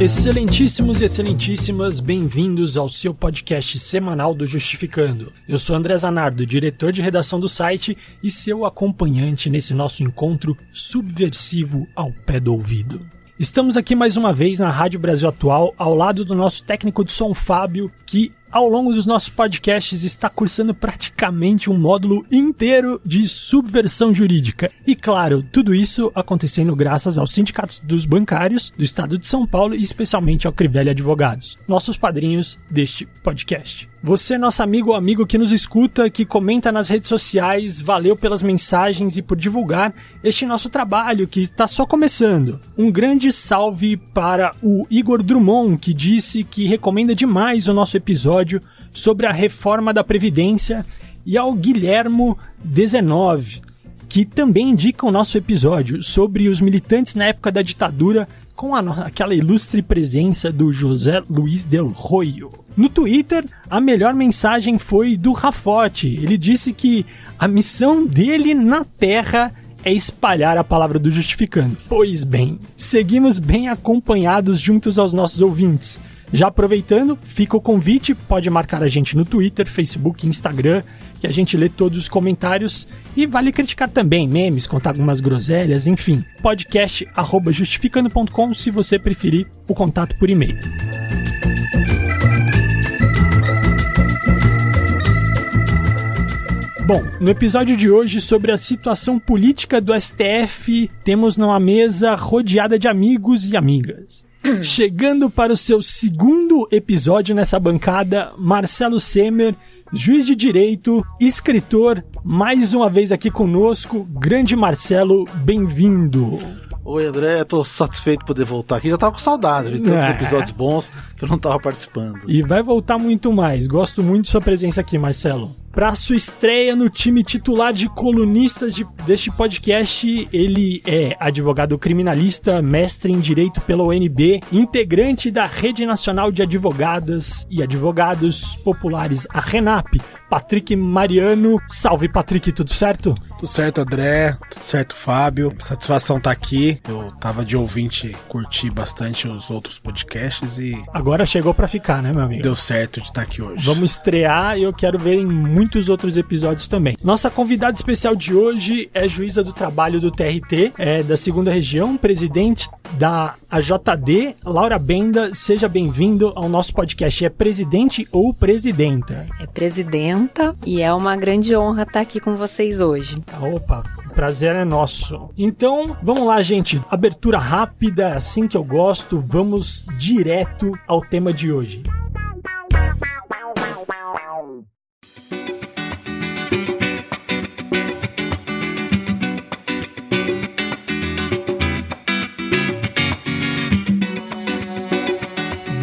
Excelentíssimos e excelentíssimas, bem-vindos ao seu podcast semanal do Justificando. Eu sou André Zanardo, diretor de redação do site e seu acompanhante nesse nosso encontro subversivo ao pé do ouvido. Estamos aqui mais uma vez na Rádio Brasil Atual, ao lado do nosso técnico de som Fábio, que ao longo dos nossos podcasts está cursando praticamente um módulo inteiro de subversão jurídica. E claro, tudo isso acontecendo graças ao Sindicato dos Bancários do Estado de São Paulo e especialmente ao Crivella Advogados, nossos padrinhos deste podcast. Você, nosso amigo ou amigo que nos escuta, que comenta nas redes sociais, valeu pelas mensagens e por divulgar este nosso trabalho que está só começando. Um grande salve para o Igor Drummond, que disse que recomenda demais o nosso episódio sobre a reforma da Previdência, e ao Guilhermo 19, que também indica o nosso episódio sobre os militantes na época da ditadura, com aquela ilustre presença do José Luiz Del Roio. No Twitter, a melhor mensagem foi do Rafote. Ele disse que a missão dele na Terra é espalhar a palavra do Justificando. Pois bem, seguimos bem acompanhados juntos aos nossos ouvintes. Já aproveitando, fica o convite, pode marcar a gente no Twitter, Facebook, Instagram, que a gente lê todos os comentários e vale criticar também, memes, contar algumas groselhas, enfim. podcast@justificando.com se você preferir o contato por e-mail. Bom, no episódio de hoje sobre a situação política do STF, temos numa mesa rodeada de amigos e amigas. Chegando para o seu segundo episódio nessa bancada, Marcelo Semer, juiz de direito, escritor, mais uma vez aqui conosco. Grande Marcelo, bem-vindo. Oi, André, tô satisfeito de poder voltar aqui. Já tava com saudades de tantos episódios bons que eu não tava participando. E vai voltar muito mais. Gosto muito de sua presença aqui, Marcelo. Para sua estreia no time titular de colunistas deste podcast, ele é advogado criminalista, mestre em Direito pela UNB, integrante da Rede Nacional de Advogadas e Advogados Populares, a RENAP. Patrick Mariano. Salve, Patrick, tudo certo? Tudo certo, André. Tudo certo, Fábio. Satisfação estar aqui. Eu tava de ouvinte, curti bastante os outros podcasts e... Agora chegou pra ficar, né, meu amigo? Deu certo de estar aqui hoje. Vamos estrear e eu quero ver em muitos outros episódios também. Nossa convidada especial de hoje é juíza do trabalho do TRT, da 2ª Região, presidente da AJD, Laura Benda. Seja bem-vindo ao nosso podcast. É presidente ou presidenta? É presidenta e é uma grande honra estar aqui com vocês hoje. Opa, o prazer é nosso. Então, vamos lá, gente. Abertura rápida, assim que eu gosto. Vamos direto ao tema de hoje.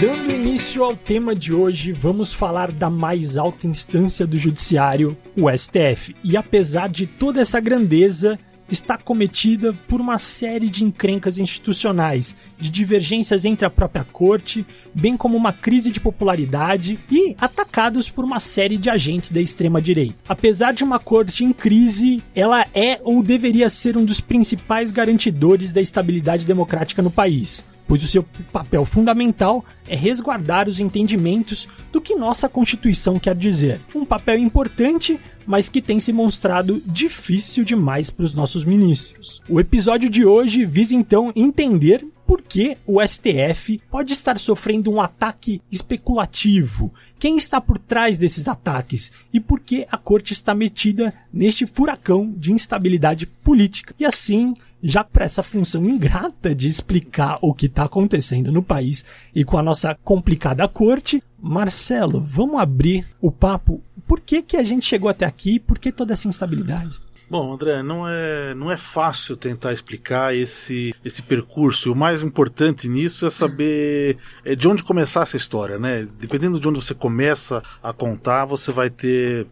Dando início ao tema de hoje, vamos falar da mais alta instância do judiciário, o STF. E apesar de toda essa grandeza, está cometida por uma série de encrencas institucionais, de divergências entre a própria corte, bem como uma crise de popularidade e atacados por uma série de agentes da extrema-direita. Apesar de uma corte em crise, ela é ou deveria ser um dos principais garantidores da estabilidade democrática no país, pois o seu papel fundamental é resguardar os entendimentos do que nossa Constituição quer dizer. Um papel importante, mas que tem se mostrado difícil demais para os nossos ministros. O episódio de hoje visa então entender por que o STF pode estar sofrendo um ataque especulativo, quem está por trás desses ataques e por que a corte está metida neste furacão de instabilidade política. E assim, já para essa função ingrata de explicar o que está acontecendo no país e com a nossa complicada corte, Marcelo, vamos abrir o papo. Por que a gente chegou até aqui? Por que toda essa instabilidade? Bom, André, não é fácil tentar explicar esse percurso. E o mais importante nisso é saber de onde começar essa história, né? Dependendo de onde você começa a contar, você vai ter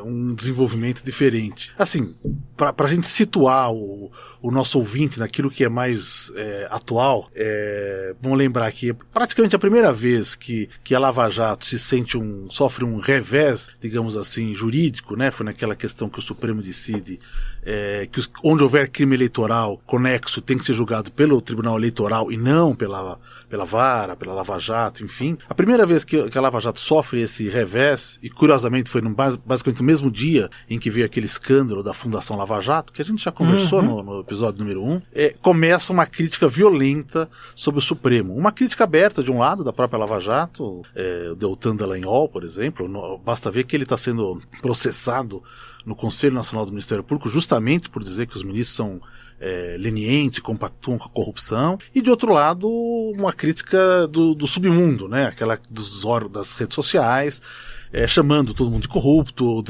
um desenvolvimento diferente. Assim, para a gente situar o nosso ouvinte naquilo que é mais atual, vamos lembrar que praticamente a primeira vez que a Lava Jato sofre um revés, digamos assim, jurídico, né? Foi naquela questão que o Supremo decide que onde houver crime eleitoral conexo tem que ser julgado pelo Tribunal Eleitoral e não pela Vara, pela Lava Jato, enfim. A primeira vez que a Lava Jato sofre esse revés, e curiosamente foi basicamente no mesmo dia em que veio aquele escândalo da Fundação Lava Jato, que a gente já conversou no episódio número 1, começa uma crítica violenta sobre o Supremo. Uma crítica aberta, de um lado, da própria Lava Jato, o Deltan Dallagnol, por exemplo, basta ver que ele está sendo processado no Conselho Nacional do Ministério Público justamente por dizer que os ministros são lenientes, compactuam com a corrupção, e de outro lado uma crítica do submundo, né? Aquela dos órgãos das redes sociais, chamando todo mundo de corrupto,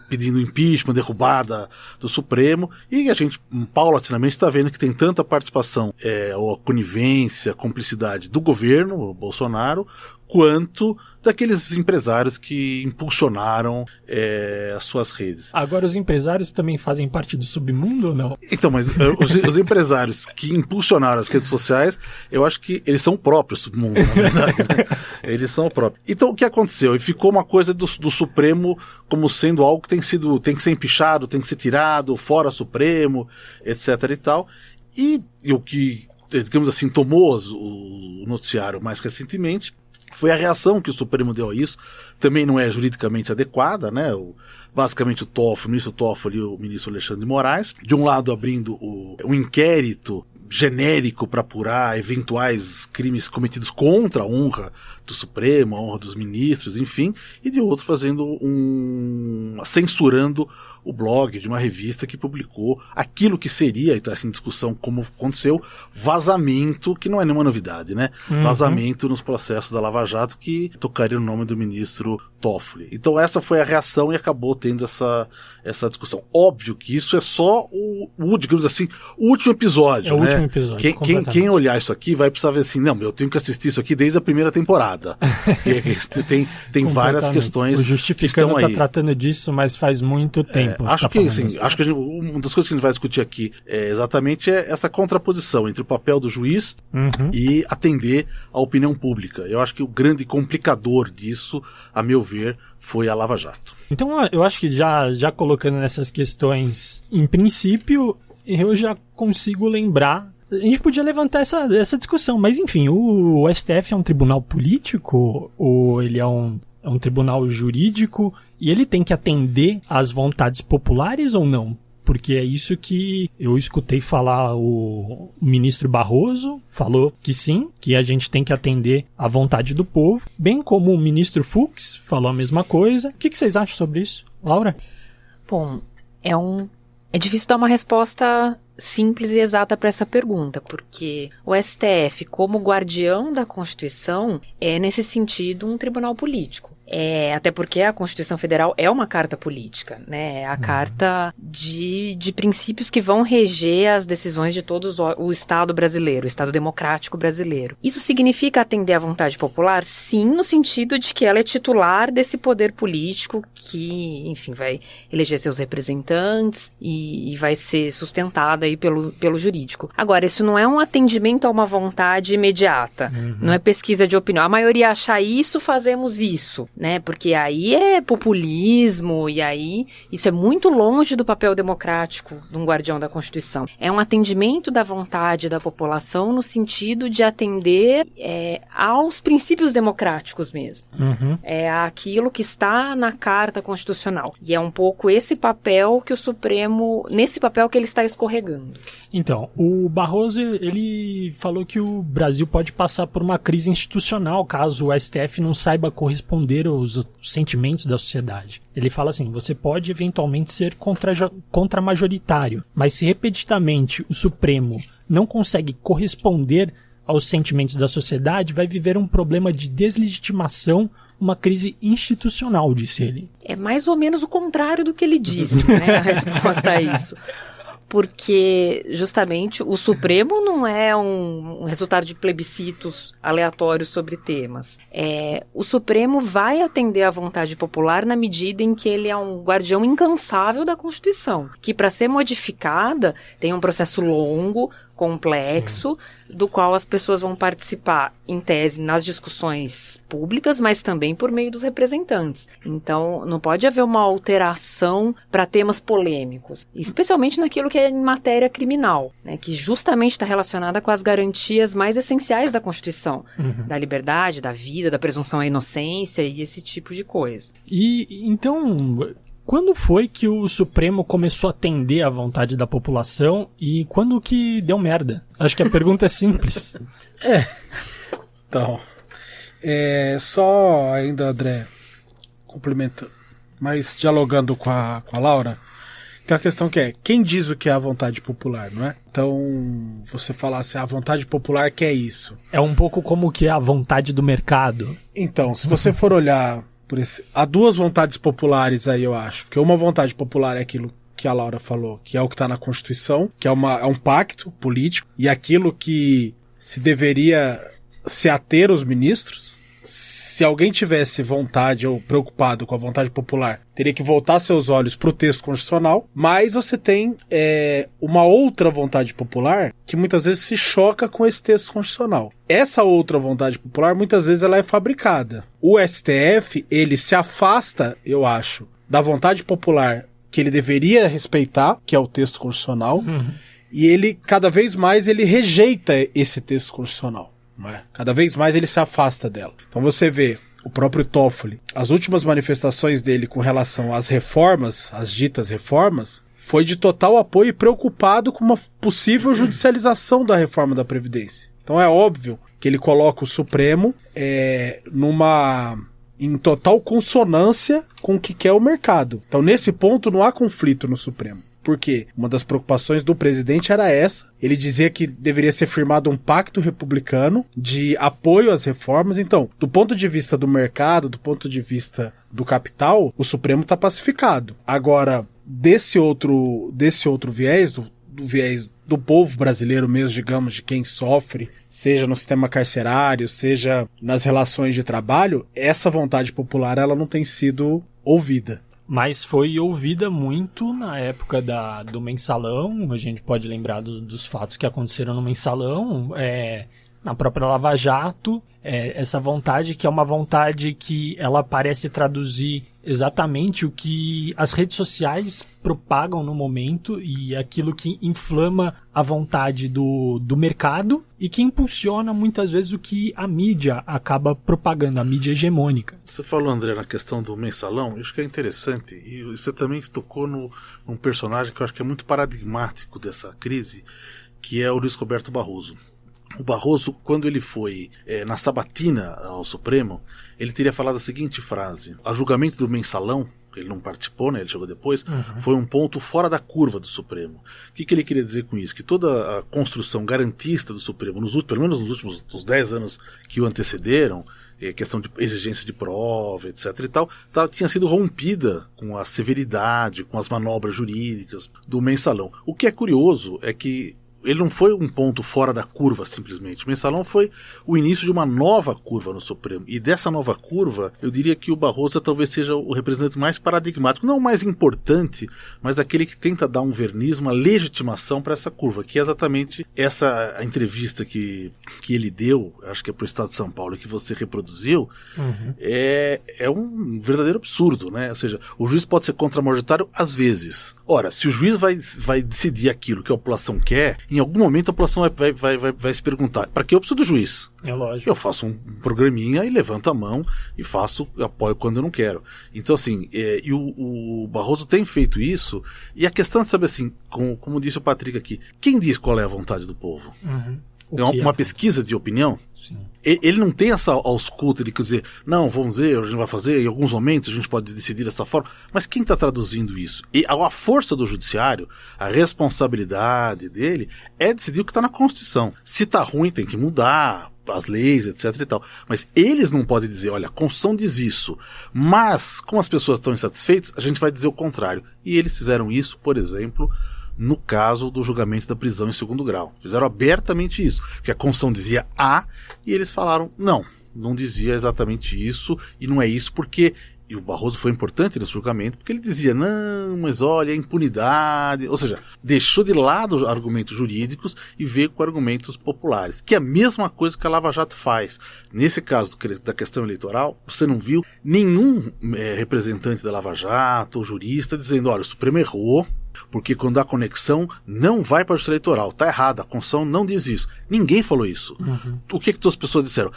pedindo impeachment, derrubada do Supremo, e a gente paulatinamente está vendo que tem tanta participação ou conivência, cumplicidade do governo, o Bolsonaro, quanto daqueles empresários que impulsionaram as suas redes. Agora, os empresários também fazem parte do submundo ou não? Então, mas os empresários que impulsionaram as redes sociais, eu acho que eles são o próprio submundo, na verdade. Né? Eles são o próprio. Então, o que aconteceu? E ficou uma coisa do Supremo como sendo algo que tem que ser empichado, tem que ser tirado, fora Supremo, etc. e tal. E o que, digamos assim, tomou o noticiário mais recentemente foi a reação que o Supremo deu a isso. Também não é juridicamente adequada, né? Basicamente o ministro Toffoli e o ministro Alexandre de Moraes, de um lado abrindo um inquérito genérico para apurar eventuais crimes cometidos contra a honra do Supremo, a honra dos ministros, enfim, e de outro fazendo censurando o blog de uma revista que publicou aquilo que seria, e está em discussão como aconteceu, vazamento, que não é nenhuma novidade, né? Vazamento nos processos da Lava Jato que tocaria no nome do ministro Toffoli. Então essa foi a reação e acabou tendo essa discussão. Óbvio que isso é só digamos assim, o último episódio, né? Último episódio, quem olhar isso aqui vai precisar ver assim, não, eu tenho que assistir isso aqui desde a primeira temporada. tem várias questões. O Justificando está tratando disso, mas faz muito tempo. Acho que uma das coisas que a gente vai discutir aqui exatamente essa contraposição entre o papel do juiz e atender à opinião pública. Eu acho que o grande complicador disso, a meu ver, foi a Lava Jato. Então eu acho que já colocando nessas questões, em princípio, eu já consigo lembrar. A gente podia levantar essa discussão, mas enfim, o STF é um tribunal político ou ele é um tribunal jurídico e ele tem que atender às vontades populares ou não? Porque é isso que eu escutei falar o ministro Barroso, falou que sim, que a gente tem que atender à vontade do povo, bem como o ministro Fux falou a mesma coisa. O que vocês acham sobre isso, Laura? Bom, é difícil dar uma resposta simples e exata para essa pergunta, porque o STF, como guardião da Constituição, é nesse sentido um tribunal político. Até porque a Constituição Federal é uma carta política, né? É a carta de princípios que vão reger as decisões de todo o Estado brasileiro, o Estado democrático brasileiro. Isso significa atender à vontade popular? Sim, no sentido de que ela é titular desse poder político que, enfim, vai eleger seus representantes e vai ser sustentada aí pelo jurídico. Agora, isso não é um atendimento a uma vontade imediata, não é pesquisa de opinião. A maioria acha isso, fazemos isso, né? Porque aí é populismo e aí isso é muito longe do papel democrático de um guardião da Constituição. É um atendimento da vontade da população no sentido de atender aos princípios democráticos mesmo. É aquilo que está na Carta Constitucional. E é um pouco esse papel que o Supremo, nesse papel que ele está escorregando. Então, o Barroso, ele falou que o Brasil pode passar por uma crise institucional caso o STF não saiba corresponder aos sentimentos da sociedade. Ele fala assim, você pode eventualmente ser contra-majoritário, mas se repetidamente o Supremo não consegue corresponder aos sentimentos da sociedade, vai viver um problema de deslegitimação, uma crise institucional, disse ele. É mais ou menos o contrário do que ele disse, né, a resposta a isso. porque justamente o Supremo não é um resultado de plebiscitos aleatórios sobre temas. O Supremo vai atender à vontade popular na medida em que ele é um guardião incansável da Constituição, que para ser modificada tem um processo longo, complexo, do qual as pessoas vão participar, em tese, nas discussões públicas, mas também por meio dos representantes. Então, não pode haver uma alteração para temas polêmicos, especialmente naquilo que é em matéria criminal, né, que justamente está relacionada com as garantias mais essenciais da Constituição, da liberdade, da vida, da presunção à inocência e esse tipo de coisa. E, então, quando foi que o Supremo começou a atender à vontade da população e quando que deu merda? Acho que a pergunta é simples. Então, só ainda, André, complementando, mas dialogando com a Laura, tem a questão que quem diz o que é a vontade popular, não é? Então, você falar assim, a vontade popular quer isso. É um pouco como que é a vontade do mercado. Então, se você for olhar há duas vontades populares aí, eu acho. Porque uma vontade popular é aquilo que a Laura falou, que é o que está na Constituição, que é um pacto político, e aquilo que se deveria se ater os ministros. Se alguém tivesse vontade ou preocupado com a vontade popular, teria que voltar seus olhos para o texto constitucional, mas você tem uma outra vontade popular que muitas vezes se choca com esse texto constitucional. Essa outra vontade popular, muitas vezes, ela é fabricada. O STF, ele se afasta, eu acho, da vontade popular que ele deveria respeitar, que é o texto constitucional, e ele, cada vez mais, ele rejeita esse texto constitucional. Cada vez mais ele se afasta dela. Então você vê o próprio Toffoli, as últimas manifestações dele com relação às reformas, as ditas reformas, foi de total apoio e preocupado com uma possível judicialização da reforma da Previdência. Então é óbvio que ele coloca o Supremo em total consonância com o que quer o mercado. Então nesse ponto não há conflito no Supremo. Porque uma das preocupações do presidente era essa. Ele dizia que deveria ser firmado um pacto republicano de apoio às reformas. Então, do ponto de vista do mercado, do ponto de vista do capital, o Supremo está pacificado. Agora, desse outro viés, do viés do povo brasileiro mesmo, digamos, de quem sofre, seja no sistema carcerário, seja nas relações de trabalho, essa vontade popular ela não tem sido ouvida. Mas foi ouvida muito na época do Mensalão. A gente pode lembrar dos fatos que aconteceram no Mensalão, na própria Lava Jato. Essa vontade que é uma vontade que ela parece traduzir exatamente o que as redes sociais propagam no momento e aquilo que inflama a vontade do mercado e que impulsiona muitas vezes o que a mídia acaba propagando, a mídia hegemônica. Você falou, André, na questão do Mensalão, eu acho que é interessante, e você também tocou num personagem que eu acho que é muito paradigmático dessa crise, que é o Luiz Roberto Barroso. O Barroso, quando ele foi na sabatina ao Supremo, ele teria falado a seguinte frase: a julgamento do Mensalão, ele não participou, né, ele chegou depois, foi um ponto fora da curva do Supremo. O que ele queria dizer com isso? Que toda a construção garantista do Supremo, pelo menos nos últimos 10 anos que o antecederam, questão de exigência de prova, etc. e tal, tinha sido rompida com a severidade, com as manobras jurídicas do Mensalão. O que é curioso é que ele não foi um ponto fora da curva, simplesmente. O Mensalão foi o início de uma nova curva no Supremo. E dessa nova curva, eu diria que o Barroso talvez seja o representante mais paradigmático, não o mais importante, mas aquele que tenta dar um verniz, uma legitimação para essa curva, que é exatamente essa entrevista que ele deu, acho que é para o Estado de São Paulo, que você reproduziu, é um verdadeiro absurdo, né? Ou seja, o juiz pode ser contramajoritário às vezes. Ora, se o juiz vai decidir aquilo que a população quer, em algum momento a população vai se perguntar: para que eu preciso do juiz? É lógico. Eu faço um programinha e levanto a mão e apoio quando eu não quero. Então, assim, o Barroso tem feito isso, e a questão é saber, assim, como disse o Patrick aqui, quem diz qual é a vontade do povo? É uma pesquisa de opinião? Sim. Ele não tem essa ausculta de dizer, não, vamos ver, a gente vai fazer, em alguns momentos a gente pode decidir dessa forma, mas quem está traduzindo isso? E a força do judiciário, a responsabilidade dele é decidir o que está na Constituição. Se está ruim, tem que mudar as leis, etc e tal. Mas eles não podem dizer, olha, a Constituição diz isso, mas como as pessoas estão insatisfeitas, a gente vai dizer o contrário. E eles fizeram isso, por exemplo, no caso do julgamento da prisão em segundo grau. Fizeram abertamente isso, porque a Constituição dizia A e eles falaram não dizia exatamente isso, e não é isso porque... E o Barroso foi importante nesse julgamento, porque ele dizia, não, mas olha, a impunidade... Ou seja, deixou de lado argumentos jurídicos e veio com argumentos populares, que é a mesma coisa que a Lava Jato faz. Nesse caso da questão eleitoral, você não viu nenhum representante da Lava Jato ou jurista dizendo, olha, o Supremo errou, porque quando há conexão, não vai para a justiça eleitoral. Tá errado, a Constituição não diz isso. Ninguém falou isso. O que todas as pessoas disseram?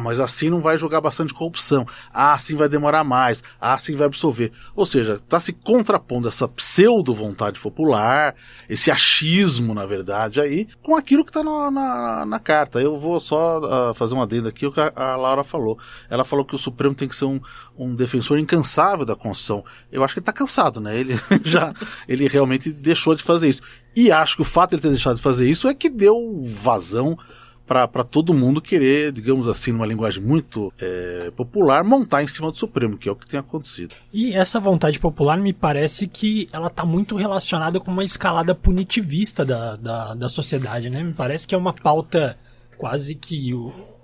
Mas assim não vai julgar bastante corrupção. Assim vai demorar mais. Assim vai absolver. Ou seja, está se contrapondo essa pseudo-vontade popular, esse achismo, na verdade, aí, com aquilo que está na carta. Eu vou só fazer um adendo aqui, o que a Laura falou. Ela falou que o Supremo tem que ser um defensor incansável da Constituição. Eu acho que ele está cansado, né? Ele realmente deixou de fazer isso. E acho que o fato de ele ter deixado de fazer isso é que deu vazão para todo mundo querer, digamos assim, numa linguagem muito popular, montar em cima do Supremo, que é o que tem acontecido. E essa vontade popular me parece que ela está muito relacionada com uma escalada punitivista da sociedade, né? Me parece que é uma pauta quase que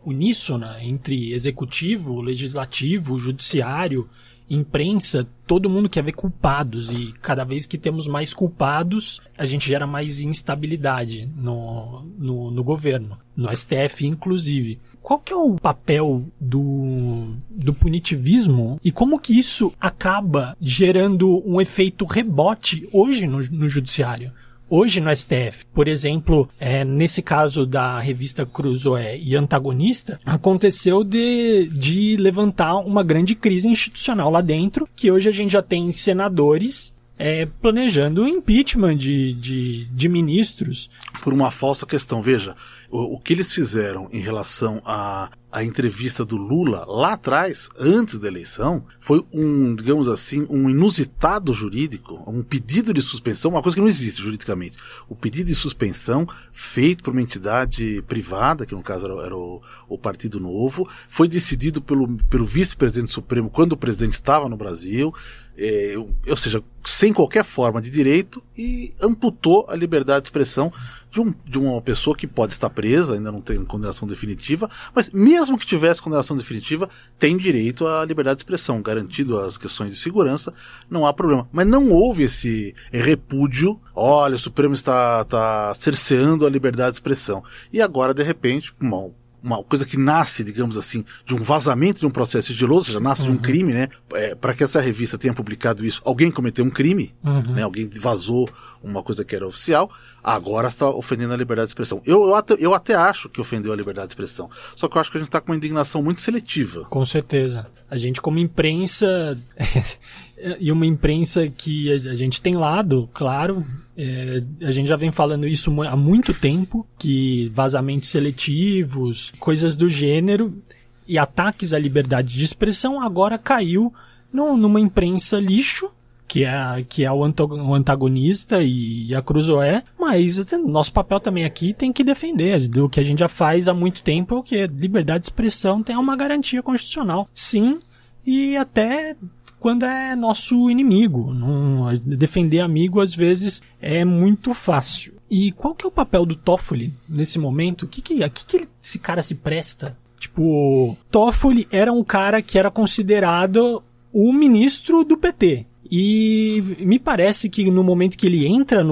uníssona entre executivo, legislativo, judiciário, imprensa. Todo mundo quer ver culpados, e cada vez que temos mais culpados, a gente gera mais instabilidade no governo, no STF inclusive. Qual que é o papel do punitivismo e como que isso acaba gerando um efeito rebote hoje no judiciário? Hoje no STF, por exemplo, nesse caso da revista Cruzoé e Antagonista, aconteceu de levantar uma grande crise institucional lá dentro, que hoje a gente já tem senadores planejando o impeachment de ministros. Por uma falsa questão, veja, o que eles fizeram em relação à entrevista do Lula lá atrás, antes da eleição, foi digamos assim, um inusitado jurídico, um pedido de suspensão, uma coisa que não existe juridicamente. O pedido de suspensão feito por uma entidade privada, que no caso era o Partido Novo, foi decidido pelo vice-presidente Supremo quando o presidente estava no Brasil, ou seja, sem qualquer forma de direito, e amputou a liberdade de expressão de uma pessoa que pode estar presa, ainda não tem condenação definitiva, mas mesmo que tivesse condenação definitiva, tem direito à liberdade de expressão, garantido as questões de segurança, não há problema. Mas não houve esse repúdio, olha, o Supremo está cerceando a liberdade de expressão. E agora, de repente, uma coisa que nasce, digamos assim, de um vazamento de um processo sigiloso, já nasce de um crime, né? Para que essa revista tenha publicado isso, alguém cometeu um crime, né? Alguém vazou uma coisa que era oficial, agora está ofendendo a liberdade de expressão. Eu até acho que ofendeu a liberdade de expressão, só que eu acho que a gente está com uma indignação muito seletiva. Com certeza. A gente, como imprensa, e uma imprensa que a gente tem lado, claro, a gente já vem falando isso há muito tempo, que vazamentos seletivos, coisas do gênero e ataques à liberdade de expressão agora caiu numa imprensa lixo, que é o Antagonista e a Cruzoé, mas nosso papel também aqui tem que defender do que a gente já faz há muito tempo, é o que liberdade de expressão tem uma garantia constitucional, sim, e até quando é nosso inimigo. Defender amigo às vezes é muito fácil. E qual que é o papel do Toffoli nesse momento? O que esse cara se presta? Tipo, Toffoli era um cara que era considerado o ministro do PT. E me parece que no momento que ele entra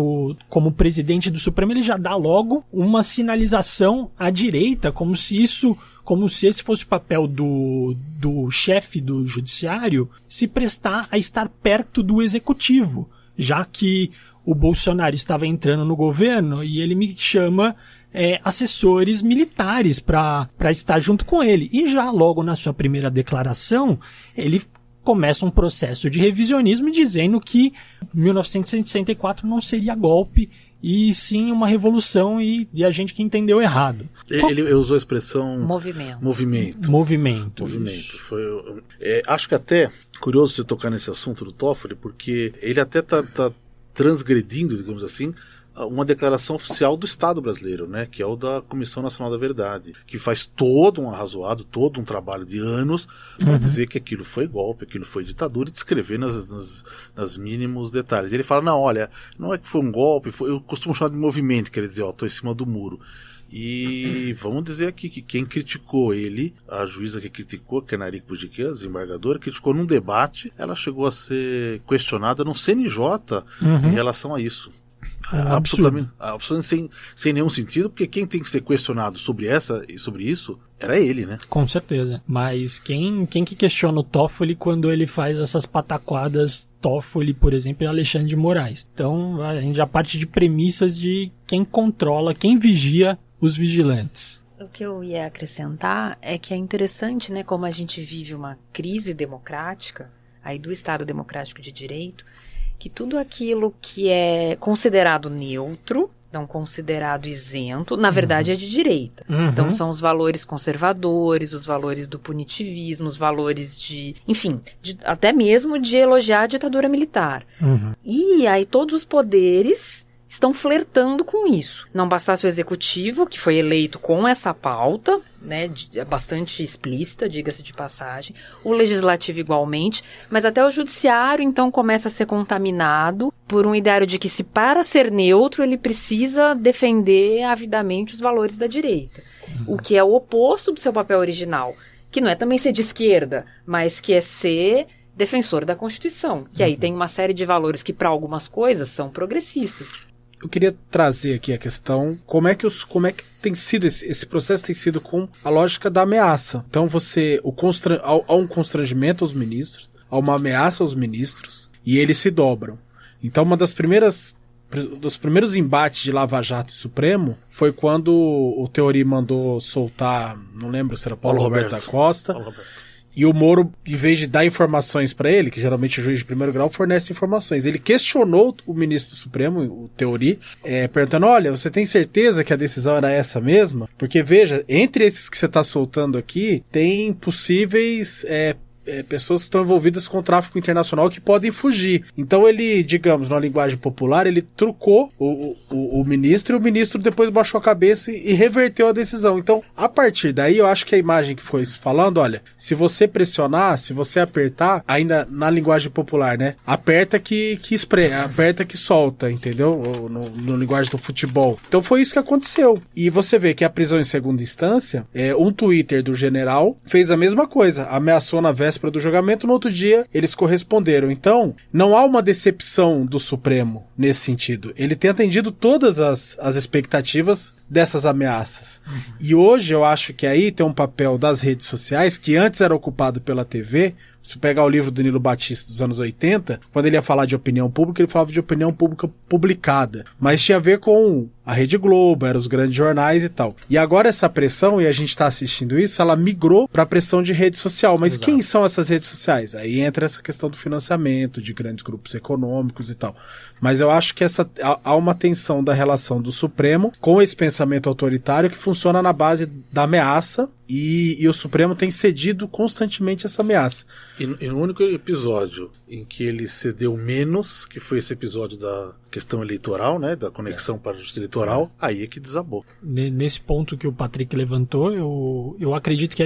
como presidente do Supremo, ele já dá logo uma sinalização à direita, como se esse fosse o papel do chefe do judiciário, se prestar a estar perto do executivo, já que o Bolsonaro estava entrando no governo e ele me chama assessores militares para estar junto com ele. E já logo na sua primeira declaração, ele começa um processo de revisionismo dizendo que 1964 não seria golpe e sim uma revolução e a gente que entendeu errado. Ele usou a expressão Movimento. Acho que até curioso você tocar nesse assunto do Toffoli, porque ele até tá transgredindo, digamos assim, uma declaração oficial do Estado brasileiro, né, que é o da Comissão Nacional da Verdade, que faz todo um arrazoado, todo um trabalho de anos para dizer que aquilo foi golpe, aquilo foi ditadura, e descrever nas mínimos detalhes. Ele fala, não, olha, não é que foi um golpe, eu costumo chamar de movimento, quer dizer, estou em cima do muro. E vamos dizer aqui que quem criticou ele, a juíza que criticou, que é Narico Bujiquet, a desembargadora, criticou num debate, ela chegou a ser questionada no CNJ em relação a isso. Absurdo. Absolutamente sem nenhum sentido, porque quem tem que ser questionado sobre isso era ele, né? Com certeza. Mas quem que questiona o Toffoli quando ele faz essas pataquadas? Toffoli, por exemplo, e Alexandre de Moraes. Então a gente já parte de premissas de quem controla, quem vigia os vigilantes. O que eu ia acrescentar é que é interessante, né, como a gente vive uma crise democrática, aí do Estado Democrático de Direito, que tudo aquilo que é considerado neutro, não considerado isento, na verdade é de direita. Então são os valores conservadores, os valores do punitivismo, os valores de, enfim, até mesmo de elogiar a ditadura militar. E aí todos os poderes estão flertando com isso. Não bastasse o executivo, que foi eleito com essa pauta, né, bastante explícita, diga-se de passagem, o legislativo igualmente, mas até o judiciário então começa a ser contaminado por um ideário de que, se para ser neutro, ele precisa defender avidamente os valores da direita, o que é o oposto do seu papel original, que não é também ser de esquerda, mas que é ser defensor da Constituição, que aí tem uma série de valores que para algumas coisas são progressistas. Eu queria trazer aqui a questão, como é que tem sido esse processo tem sido com a lógica da ameaça. Então há um constrangimento aos ministros, há uma ameaça aos ministros, e eles se dobram. Então dos primeiros embates de Lava Jato e Supremo foi quando o Theory mandou soltar, não lembro se era Paulo Roberto da Costa. E o Moro, em vez de dar informações para ele, que geralmente o juiz de primeiro grau fornece informações, ele questionou o ministro do Supremo, o Theory, perguntando, olha, você tem certeza que a decisão era essa mesma? Porque, veja, entre esses que você está soltando aqui, tem possíveis pessoas que estão envolvidas com o tráfico internacional que podem fugir. Então ele, digamos, na linguagem popular, ele trucou o ministro, e o ministro depois baixou a cabeça e reverteu a decisão. Então, a partir daí, eu acho que a imagem que foi falando, olha, se você pressionar, se você apertar, ainda na linguagem popular, né? Aperta que aperta que solta, entendeu? No linguagem do futebol. Então foi isso que aconteceu. E você vê que a prisão em segunda instância, um Twitter do general fez a mesma coisa, ameaçou na véspera do julgamento, no outro dia eles corresponderam. Então, não há uma decepção do Supremo nesse sentido. Ele tem atendido todas as expectativas dessas ameaças. E hoje eu acho que aí tem um papel das redes sociais, que antes era ocupado pela TV. Se pegar o livro do Nilo Batista dos anos 80, quando ele ia falar de opinião pública, ele falava de opinião pública publicada. Mas tinha a ver com a Rede Globo, eram os grandes jornais e tal. E agora essa pressão, e a gente está assistindo isso, ela migrou para a pressão de rede social. Mas Exato. Quem são essas redes sociais? Aí entra essa questão do financiamento, de grandes grupos econômicos e tal. Mas eu acho que há uma tensão da relação do Supremo com esse pensamento autoritário que funciona na base da ameaça, e o Supremo tem cedido constantemente essa ameaça. E no único episódio em que ele cedeu menos, que foi esse episódio da questão eleitoral, né, da conexão para a justiça eleitoral, aí é que desabou. Nesse ponto que o Patrick levantou, eu acredito que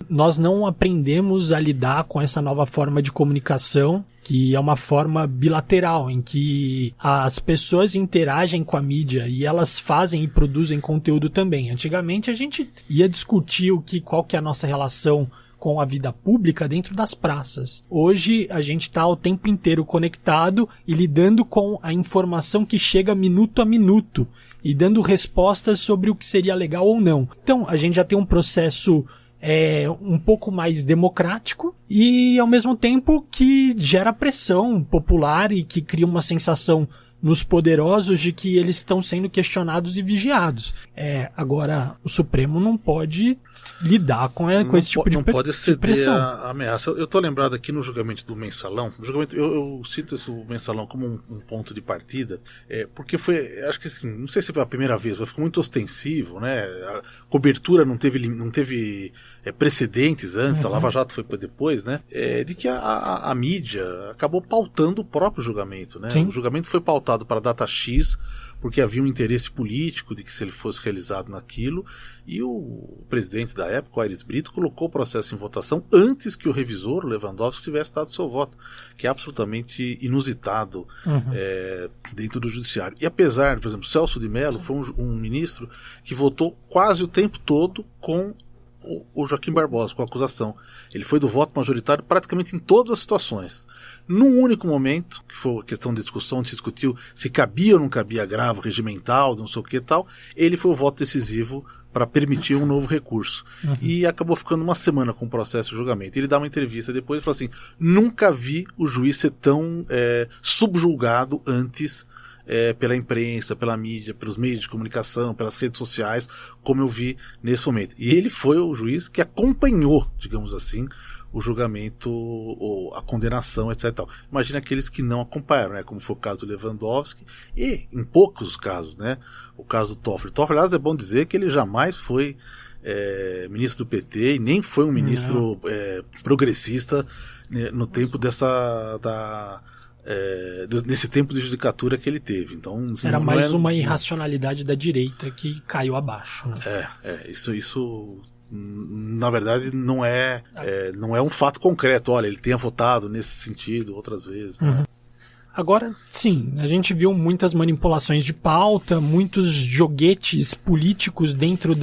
nós não aprendemos a lidar com essa nova forma de comunicação, que é uma forma bilateral, em que as pessoas interagem com a mídia e elas fazem e produzem conteúdo também. Antigamente a gente ia discutir qual que é a nossa relação com a vida pública dentro das praças. Hoje a gente está o tempo inteiro conectado e lidando com a informação que chega minuto a minuto e dando respostas sobre o que seria legal ou não. Então a gente já tem um processo um pouco mais democrático e ao mesmo tempo que gera pressão popular e que cria uma sensação nos poderosos de que eles estão sendo questionados e vigiados. Agora, o Supremo não pode lidar com esse tipo de pressão. Não pode ceder a ameaça. Eu estou lembrado aqui no julgamento do Mensalão. Eu cito esse Mensalão como um ponto de partida, porque foi, acho que assim, não sei se foi a primeira vez, mas ficou muito ostensivo, né? A cobertura não teve precedentes antes, a Lava Jato foi depois, né? De que a mídia acabou pautando o próprio julgamento, né? Sim. O julgamento foi pautado votado para a data X, porque havia um interesse político de que se ele fosse realizado naquilo, e o presidente da época, o Aires Brito, colocou o processo em votação antes que o revisor, o Lewandowski, tivesse dado seu voto, que é absolutamente inusitado dentro do judiciário. E apesar, por exemplo, Celso de Mello foi um ministro que votou quase o tempo todo com o Joaquim Barbosa, com a acusação. Ele foi do voto majoritário praticamente em todas as situações. Num único momento, que foi a questão de discussão, onde se discutiu se cabia ou não cabia agravo regimental, não sei o que e tal, ele foi o voto decisivo para permitir um novo recurso. E acabou ficando uma semana com o processo de julgamento. Ele dá uma entrevista depois e fala assim: nunca vi o juiz ser tão subjulgado antes pela imprensa, pela mídia, pelos meios de comunicação, pelas redes sociais, como eu vi nesse momento. E ele foi o juiz que acompanhou, digamos assim, o julgamento, ou a condenação, etc. Tal. Imagina aqueles que não acompanharam, né? Como foi o caso do Lewandowski, e em poucos casos, né? O caso do Toffoli. Toffoli, aliás, é bom dizer que ele jamais foi ministro do PT e nem foi um ministro progressista no tempo nesse tempo de judicatura que ele teve. Então, assim, era mais uma irracionalidade da direita que caiu abaixo, né? Isso na verdade não é um fato concreto. Olha, ele tenha votado nesse sentido outras vezes, né? Agora, sim, a gente viu muitas manipulações de pauta, muitos joguetes políticos dentro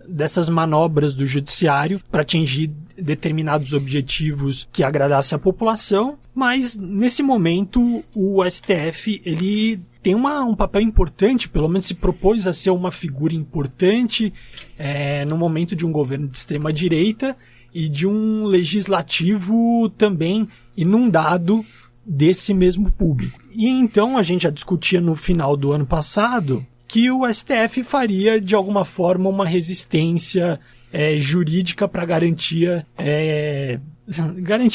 dessas manobras do judiciário para atingir determinados objetivos que agradassem a população, mas nesse momento o STF ele tem um papel importante, pelo menos se propôs a ser uma figura importante no momento de um governo de extrema direita e de um legislativo também inundado desse mesmo público. E então a gente já discutia no final do ano passado que o STF faria de alguma forma uma resistência jurídica para garantia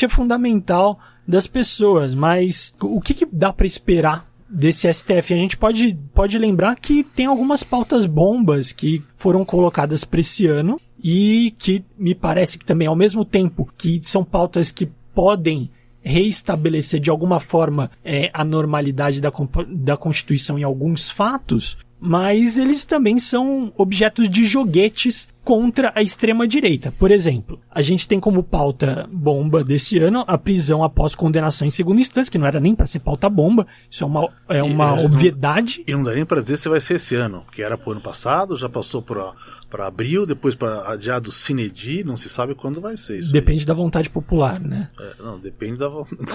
fundamental das pessoas. Mas o que dá para esperar desse STF? A gente pode lembrar que tem algumas pautas bombas que foram colocadas para esse ano e que me parece que também, ao mesmo tempo que são pautas que podem reestabelecer de alguma forma a normalidade da Constituição em alguns fatos, mas eles também são objetos de joguetes contra a extrema-direita. Por exemplo, a gente tem como pauta bomba desse ano a prisão após condenação em segunda instância, que não era nem para ser pauta bomba, isso é uma obviedade. E não dá nem para dizer se vai ser esse ano, que era para o ano passado, já passou para abril, depois para adiado sine die, não se sabe quando vai ser isso. Depende da vontade popular, né? Não, depende da vontade.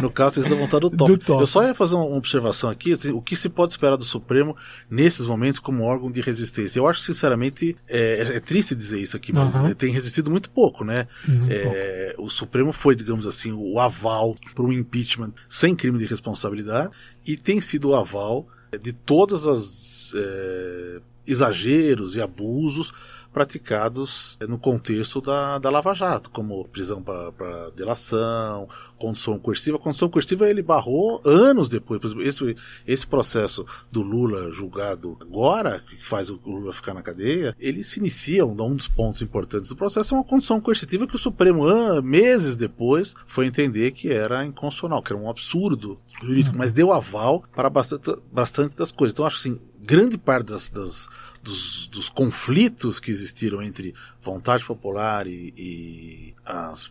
No caso, da vontade do Toffoli. Eu só ia fazer uma observação aqui, assim, o que se pode esperar do Supremo nesses momentos como órgão de resistência. Eu acho, sinceramente, é triste dizer isso aqui, mas tem resistido muito pouco, né? O Supremo foi, digamos assim, o aval para um impeachment sem crime de responsabilidade e tem sido o aval de todas as exageros e abusos praticados no contexto da Lava Jato, como prisão para delação, condução coercitiva. A condução coerciva ele barrou anos depois. Por exemplo, esse processo do Lula julgado agora, que faz o Lula ficar na cadeia, ele se inicia, um dos pontos importantes do processo é uma condução coercitiva que o Supremo, meses depois, foi entender que era inconstitucional, que era um absurdo jurídico, mas deu aval para bastante das coisas. Então, acho assim, grande parte dos conflitos que existiram entre vontade popular e as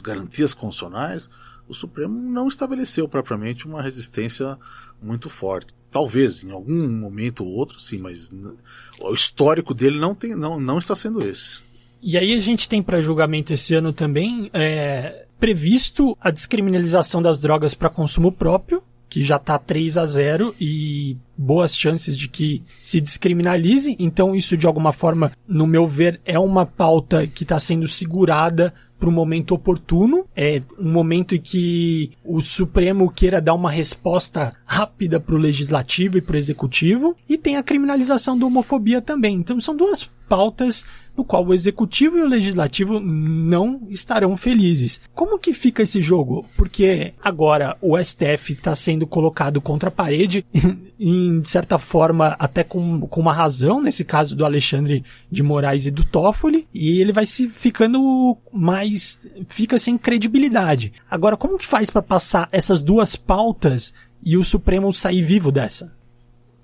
garantias constitucionais, o Supremo não estabeleceu propriamente uma resistência muito forte. Talvez, em algum momento ou outro, sim, mas o histórico dele não está sendo esse. E aí a gente tem para julgamento esse ano também previsto a descriminalização das drogas para consumo próprio, que já está 3-0 e boas chances de que se descriminalize. Então isso, de alguma forma, no meu ver, é uma pauta que está sendo segurada para o momento oportuno. É um momento em que o Supremo queira dar uma resposta rápida para o Legislativo e para o Executivo. E tem a criminalização da homofobia também. Então são duas pautas no qual o Executivo e o Legislativo não estarão felizes. Como que fica esse jogo? Porque agora o STF está sendo colocado contra a parede, de certa forma até com uma razão, nesse caso do Alexandre de Moraes e do Toffoli, e ele vai ficando fica sem credibilidade. Agora, como que faz para passar essas duas pautas e o Supremo sair vivo dessa?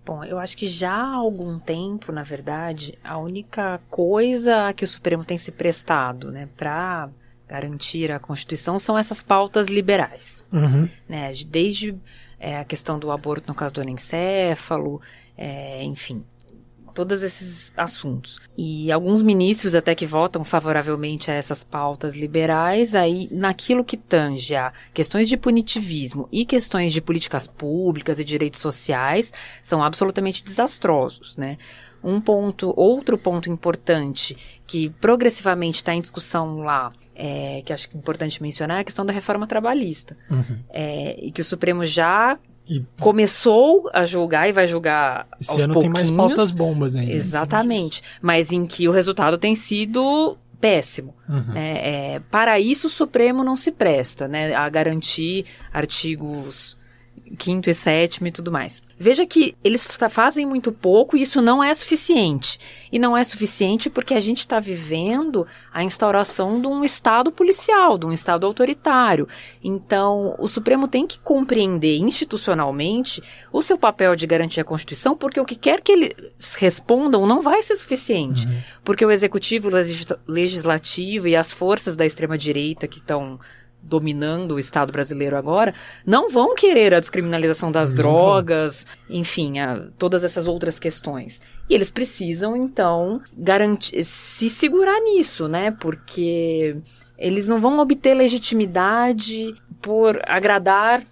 Bom, eu acho que já há algum tempo, na verdade, a única coisa que o Supremo tem se prestado, né, para garantir a Constituição são essas pautas liberais. Né, desde a questão do aborto no caso do anencéfalo, enfim, todos esses assuntos. E alguns ministros até que votam favoravelmente a essas pautas liberais, aí naquilo que tange a questões de punitivismo e questões de políticas públicas e direitos sociais, são absolutamente desastrosos, né? Outro ponto importante que progressivamente está em discussão lá, que acho que é importante mencionar, é a questão da reforma trabalhista. E que o Supremo já começou a julgar e vai julgar aos pouquinhos. Esse ano tem mais pautas bombas ainda. Exatamente. Mas em que o resultado tem sido péssimo. Para isso o Supremo não se presta, né, a garantir artigos 5º e 7º e tudo mais. Veja que eles fazem muito pouco e isso não é suficiente. E não é suficiente porque a gente está vivendo a instauração de um Estado policial, de um Estado autoritário. Então, o Supremo tem que compreender institucionalmente o seu papel de garantir a Constituição, porque o que quer que eles respondam não vai ser suficiente. Porque o Executivo, o Legislativo e as forças da extrema-direita que estão dominando o Estado brasileiro agora, não vão querer a descriminalização das drogas, enfim, todas essas outras questões. E eles precisam, então, se segurar nisso, né? Porque eles não vão obter legitimidade por agradar.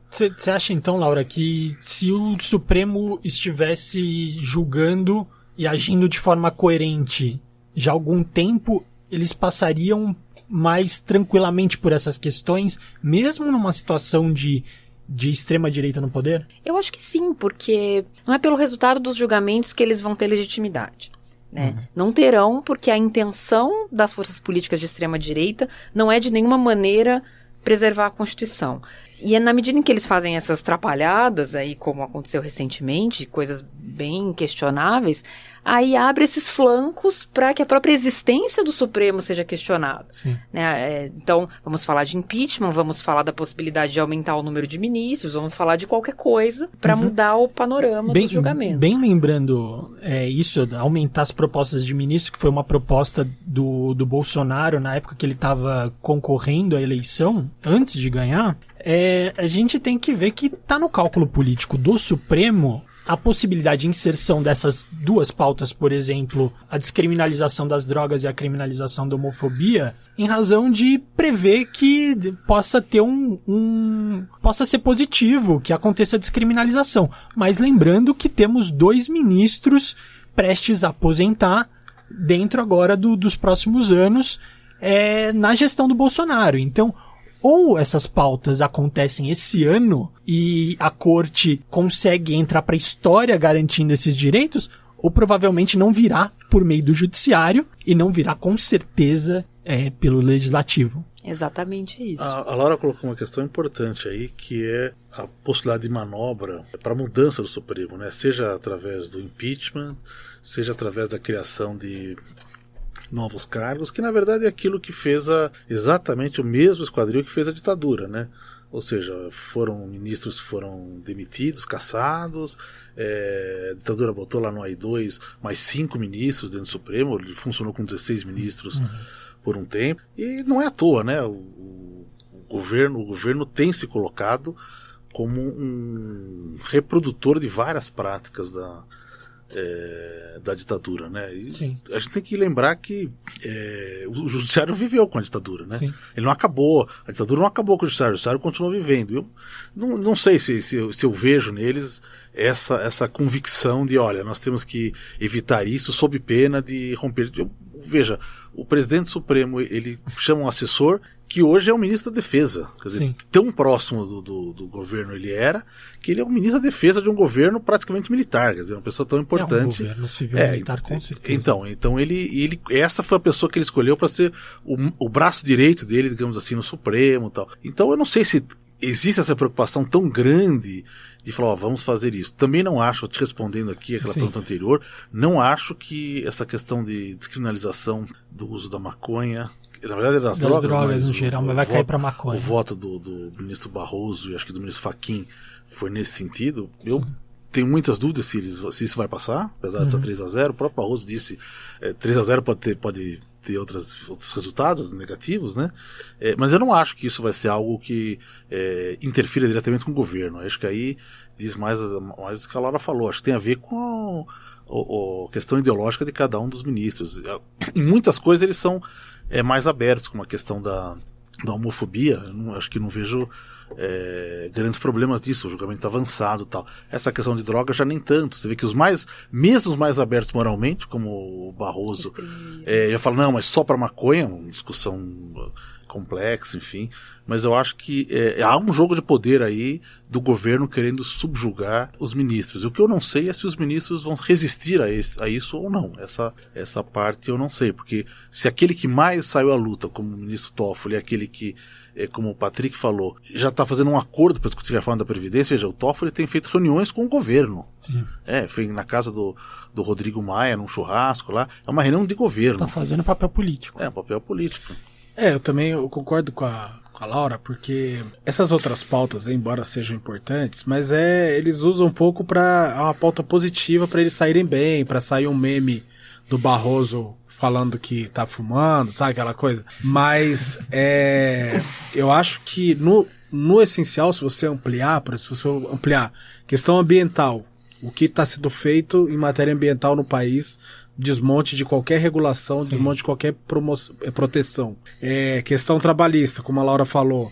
Você acha, então, Laura, que se o Supremo estivesse julgando e agindo de forma coerente já há algum tempo, eles passariam mais tranquilamente por essas questões, mesmo numa situação de extrema-direita no poder? Eu acho que sim, porque não é pelo resultado dos julgamentos que eles vão ter legitimidade. Né? Não terão, porque a intenção das forças políticas de extrema-direita não é de nenhuma maneira preservar a Constituição. E é na medida em que eles fazem essas trapalhadas, aí, como aconteceu recentemente, coisas bem questionáveis, aí abre esses flancos para que a própria existência do Supremo seja questionada. Né? Então, vamos falar de impeachment, vamos falar da possibilidade de aumentar o número de ministros, vamos falar de qualquer coisa para mudar o panorama dos julgamentos. Bem lembrando isso, aumentar as propostas de ministro, que foi uma proposta do Bolsonaro na época que ele estava concorrendo à eleição, antes de ganhar, a gente tem que ver que está no cálculo político do Supremo a possibilidade de inserção dessas duas pautas, por exemplo, a descriminalização das drogas e a criminalização da homofobia, em razão de prever que possa ter possa ser positivo, que aconteça a descriminalização. Mas lembrando que temos 2 ministros prestes a aposentar dentro agora dos próximos anos na gestão do Bolsonaro. Então, ou essas pautas acontecem esse ano e a corte consegue entrar para a história garantindo esses direitos, ou provavelmente não virá por meio do judiciário e não virá com certeza pelo legislativo. Exatamente isso. A Laura colocou uma questão importante aí, que é a possibilidade de manobra para a mudança do Supremo, né? Seja através do impeachment, seja através da criação de novos cargos, que na verdade é aquilo que fez exatamente o mesmo esquadril que fez a ditadura, né? Ou seja, ministros foram demitidos, cassados, a ditadura botou lá no AI-2 mais 5 ministros dentro do Supremo, ele funcionou com 16 ministros por um tempo, e não é à toa, né? O governo tem se colocado como um reprodutor de várias práticas da ditadura, né? E a gente tem que lembrar que o judiciário viveu com a ditadura, né? Ele não acabou, a ditadura não acabou com o judiciário continuou vivendo. Eu não sei se eu vejo neles essa convicção de, olha, nós temos que evitar isso sob pena de romper. Veja, o presidente do Supremo, ele chama um assessor que hoje é o ministro da Defesa. Quer dizer, tão próximo do governo ele era, que ele é o ministro da Defesa de um governo praticamente militar, quer dizer, uma pessoa tão importante. É um governo civil militar, com certeza. Então ele essa foi a pessoa que ele escolheu para ser o braço direito dele, digamos assim, no Supremo e tal. Então eu não sei se existe essa preocupação tão grande de falar, vamos fazer isso. Também não acho, te respondendo aqui aquela pergunta anterior, não acho que essa questão de descriminalização do uso da maconha, Na verdade, das drogas, mas no geral, mas vai cair para maconha. O voto do ministro Barroso e acho que do ministro Fachin foi nesse sentido. Eu tenho muitas dúvidas se isso vai passar, apesar de estar 3-0. O próprio Barroso disse 3-0 pode ter outros resultados negativos, né? Mas eu não acho que isso vai ser algo que interfira diretamente com o governo. Acho que aí diz mais o que a Laura falou. Acho que tem a ver com a questão ideológica de cada um dos ministros. Em muitas coisas eles são mais abertos, como a questão da homofobia. Acho que não vejo grandes problemas disso. O julgamento está avançado e tal. Essa questão de droga já nem tanto. Você vê que mesmo os mais abertos moralmente, como o Barroso, já fala, não, mas só para maconha, uma discussão complexa, enfim. Mas eu acho que há um jogo de poder aí do governo querendo subjugar os ministros. O que eu não sei é se os ministros vão resistir a isso ou não. Essa parte eu não sei, porque se aquele que mais saiu à luta, como o ministro Toffoli, é aquele que, como o Patrick falou, já está fazendo um acordo para discutir a reforma da Previdência, veja, o Toffoli tem feito reuniões com o governo. Sim. Foi na casa do Rodrigo Maia, num churrasco lá. É uma reunião de governo. Está fazendo papel político. Um papel político. Eu concordo com a Laura, porque essas outras pautas, embora sejam importantes, mas eles usam um pouco para uma pauta positiva para eles saírem bem, para sair um meme do Barroso falando que tá fumando, sabe aquela coisa? Mas eu acho que no essencial, se você ampliar questão ambiental, o que está sendo feito em matéria ambiental no país, desmonte de qualquer regulação, sim, desmonte de qualquer proteção. Questão trabalhista, como a Laura falou,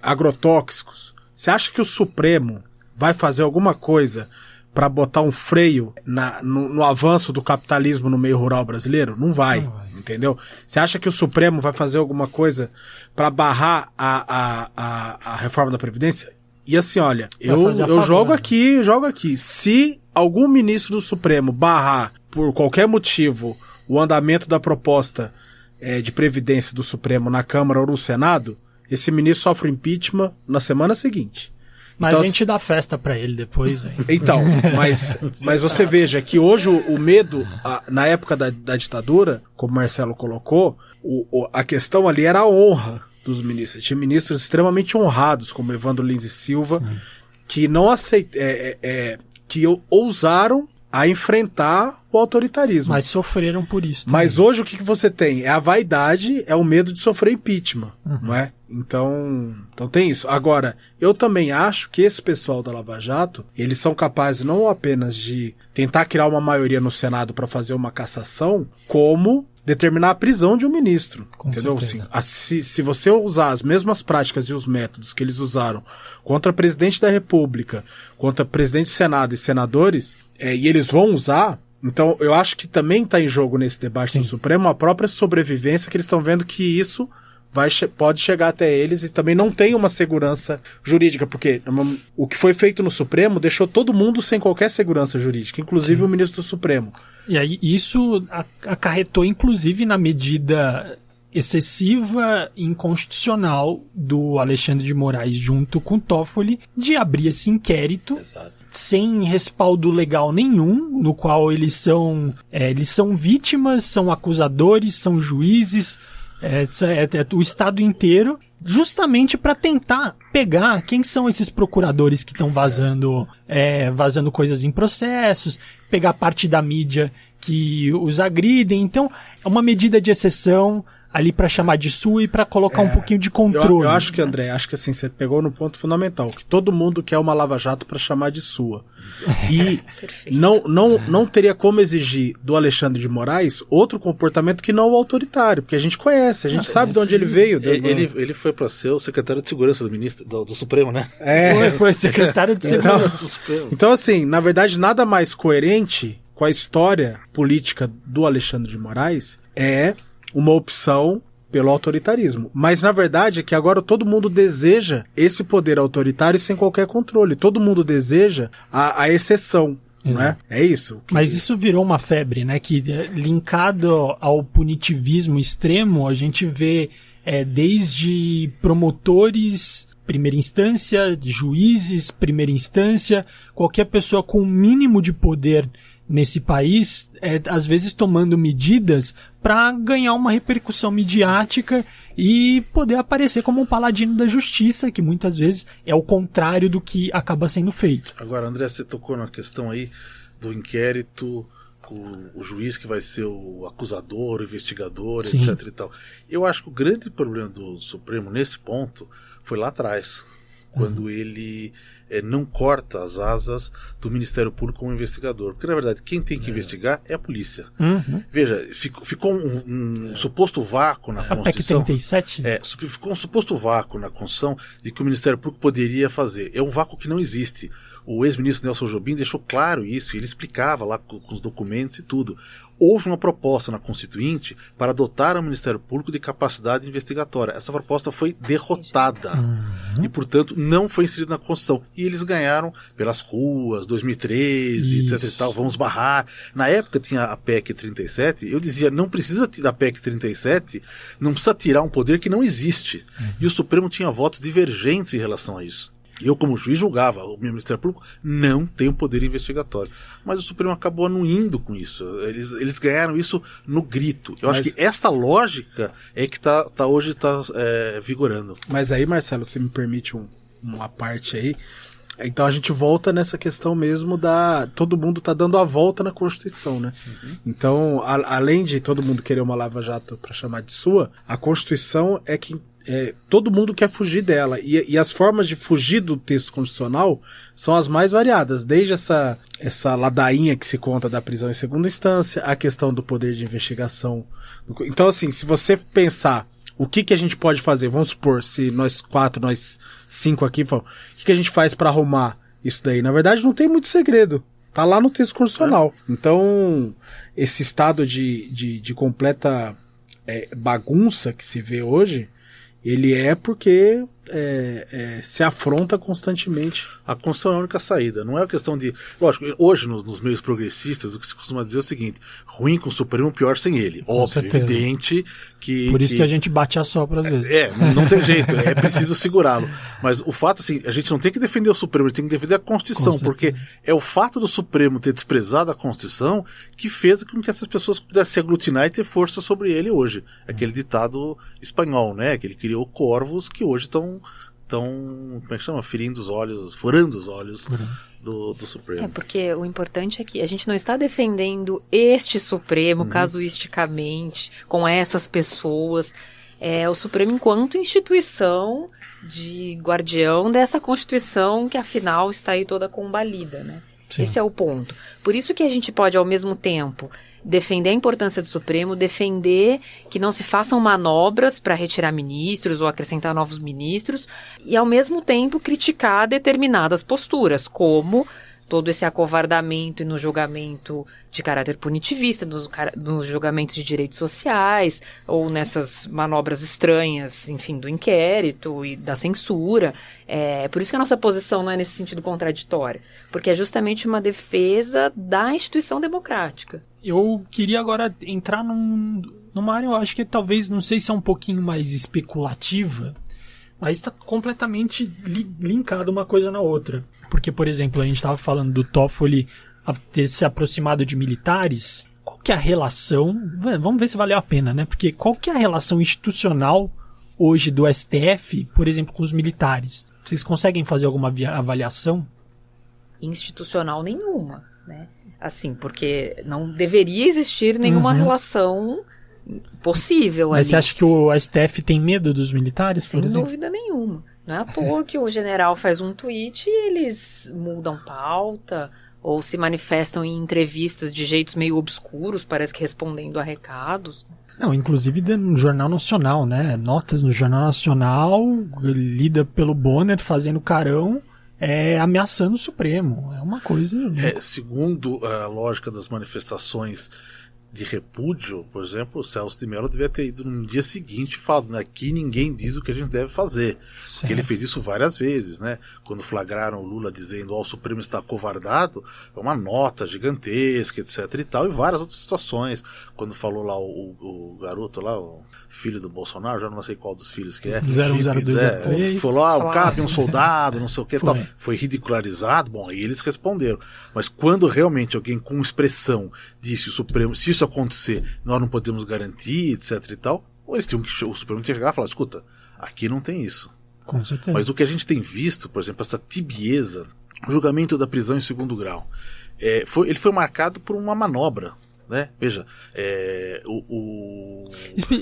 agrotóxicos. Você acha que o Supremo vai fazer alguma coisa para botar um freio no avanço do capitalismo no meio rural brasileiro? Não vai, entendeu? Você acha que o Supremo vai fazer alguma coisa para barrar a reforma da Previdência? E assim, olha, eu jogo aqui, se algum ministro do Supremo barrar por qualquer motivo o andamento da proposta de Previdência do Supremo na Câmara ou no Senado, esse ministro sofre impeachment na semana seguinte. Mas então, a gente dá festa pra ele depois. Hein? Então, mas você veja que hoje o medo, na época da ditadura, como o Marcelo colocou, a questão ali era a honra dos ministros. Tinha ministros extremamente honrados, como Evandro Lins e Silva, sim, que não que ousaram a enfrentar o autoritarismo. Mas sofreram por isso também. Mas hoje o que você tem? É a vaidade, é o medo de sofrer impeachment, não é? Então tem isso. Agora, eu também acho que esse pessoal da Lava Jato, eles são capazes não apenas de tentar criar uma maioria no Senado para fazer uma cassação, como determinar a prisão de um ministro. Com entendeu? Assim, se você usar as mesmas práticas e os métodos que eles usaram contra presidente da República, contra presidente do Senado e senadores, e eles vão usar, então eu acho que também está em jogo nesse debate, sim, do Supremo a própria sobrevivência, que eles estão vendo que isso pode chegar até eles e também não tem uma segurança jurídica, porque o que foi feito no Supremo deixou todo mundo sem qualquer segurança jurídica, inclusive, sim, o ministro do Supremo. E aí isso acarretou inclusive na medida excessiva e inconstitucional do Alexandre de Moraes junto com o Toffoli de abrir esse inquérito. Exato. Sem respaldo legal nenhum, no qual eles são vítimas, são acusadores, são juízes, o Estado inteiro, justamente para tentar pegar quem são esses procuradores que estão vazando coisas em processos, pegar parte da mídia que os agridem. Então, é uma medida de exceção ali para chamar de sua e para colocar um pouquinho de controle. Eu acho que, André, assim, você pegou no ponto fundamental, que todo mundo quer uma lava-jato para chamar de sua. E não teria como exigir do Alexandre de Moraes outro comportamento que não o autoritário, porque a gente conhece, a gente sabe de onde ele veio. Ele foi para ser o secretário de segurança do ministro do Supremo, né? Foi secretário de segurança do Supremo. Então, assim, na verdade, nada mais coerente com a história política do Alexandre de Moraes é uma opção pelo autoritarismo. Mas, na verdade, é que agora todo mundo deseja esse poder autoritário sem qualquer controle. Todo mundo deseja a exceção. Não é? É isso. Mas isso virou uma febre, né? Que, linkado ao punitivismo extremo, a gente vê desde promotores primeira instância, juízes primeira instância, qualquer pessoa com o mínimo de poder nesse país, às vezes tomando medidas para ganhar uma repercussão midiática e poder aparecer como um paladino da justiça, que muitas vezes é o contrário do que acaba sendo feito. Agora, André, você tocou na questão aí do inquérito, o juiz que vai ser o acusador, o investigador, Sim. etc e tal. Eu acho que o grande problema do Supremo nesse ponto foi lá atrás, quando ele não corta as asas do Ministério Público como investigador. Porque, na verdade, quem tem que investigar é a polícia. Uhum. Veja, ficou um suposto vácuo na A PEC Constituição. 37? Ficou um suposto vácuo na Constituição de que o Ministério Público poderia fazer. É um vácuo que não existe. O ex-ministro Nelson Jobim deixou claro isso, ele explicava lá com os documentos e tudo. Houve uma proposta na Constituinte para dotar o Ministério Público de capacidade investigatória. Essa proposta foi derrotada e, portanto, não foi inserida na Constituição. E eles ganharam pelas ruas, 2013, Isso. etc e tal, vamos barrar. Na época tinha a PEC 37, eu dizia, não precisa da PEC 37, não precisa tirar um poder que não existe. E o Supremo tinha votos divergentes em relação a isso. Eu, como juiz, julgava, o Ministério Público não tem um poder investigatório. Mas o Supremo acabou anuindo com isso. Eles ganharam isso no grito. Eu acho que essa lógica é que hoje está vigorando. Mas aí, Marcelo, você me permite uma parte aí. Então a gente volta nessa questão mesmo todo mundo tá dando a volta na Constituição, né? Uhum. Então, além de todo mundo querer uma lava-jato para chamar de sua, a Constituição é que todo mundo quer fugir dela. E as formas de fugir do texto constitucional são as mais variadas. Desde essa ladainha que se conta da prisão em segunda instância, a questão do poder de investigação. Então, assim, se você pensar o que a gente pode fazer, vamos supor, se nós 5 aqui, o que a gente faz para arrumar isso daí? Na verdade, não tem muito segredo. Tá lá no texto constitucional. Então, esse estado de completa bagunça que se vê hoje, ele porque se afronta constantemente. A Constituição é a única saída, não é a questão de... Lógico, hoje nos meios progressistas o que se costuma dizer é o seguinte: ruim com o Supremo, pior sem ele. Óbvio, certeza. Evidente que... Por isso que a gente bate a sopra às vezes. Não tem jeito, é preciso segurá-lo. Mas o fato, assim, a gente não tem que defender o Supremo, a gente tem que defender a Constituição, porque é o fato do Supremo ter desprezado a Constituição que fez com que essas pessoas pudessem se aglutinar e ter força sobre ele hoje. Aquele ditado espanhol, né? Que ele criou corvos que hoje estão, como é que chama? Furando os olhos do Supremo. Porque o importante é que a gente não está defendendo este Supremo casuisticamente, com essas pessoas. É o Supremo enquanto instituição de guardião dessa Constituição que afinal está aí toda combalida, né? Sim. Esse é o ponto. Por isso que a gente pode, ao mesmo tempo, defender a importância do Supremo, defender que não se façam manobras para retirar ministros ou acrescentar novos ministros, e ao mesmo tempo criticar determinadas posturas, como todo esse acovardamento no julgamento de caráter punitivista, nos julgamentos de direitos sociais, ou nessas manobras estranhas, enfim, do inquérito e da censura. Por isso que a nossa posição não é nesse sentido contraditória, porque é justamente uma defesa da instituição democrática. Eu queria agora entrar numa área, eu acho que talvez, não sei se é um pouquinho mais especulativa, mas está completamente linkado uma coisa na outra. Porque, por exemplo, a gente estava falando do Toffoli ter se aproximado de militares. Qual que é a relação? Vamos ver se valeu a pena, né? Porque qual que é a relação institucional hoje do STF, por exemplo, com os militares? Vocês conseguem fazer alguma avaliação? Institucional nenhuma, né? Assim, porque não deveria existir nenhuma relação possível. Mas ali. Você acha que o STF tem medo dos militares, por exemplo? Sem dúvida nenhuma. Não é à toa que o general faz um tweet e eles mudam pauta ou se manifestam em entrevistas de jeitos meio obscuros, parece que respondendo a recados. Não, inclusive no Jornal Nacional, né? Notas no Jornal Nacional, lida pelo Bonner, fazendo carão, ameaçando o Supremo. É uma coisa... Segundo a lógica das manifestações de repúdio, por exemplo, o Celso de Mello devia ter ido no dia seguinte falando, aqui ninguém diz o que a gente deve fazer. Certo. Porque ele fez isso várias vezes, né? Quando flagraram o Lula dizendo, o Supremo está acovardado, é uma nota gigantesca, etc e tal, e várias outras situações. Quando falou lá o garoto lá, o filho do Bolsonaro, já não sei qual dos filhos que é. 010203. Falou, cabe um soldado, não sei o que tal. Foi ridicularizado, bom, aí eles responderam. Mas quando realmente alguém com expressão disse o Supremo, se isso acontecer, nós não podemos garantir, etc e tal, o Supremo tinha que chegar e falar, escuta, aqui não tem isso. Com certeza. Mas o que a gente tem visto, por exemplo, essa tibieza, o julgamento da prisão em segundo grau, ele foi marcado por uma manobra, né? Veja,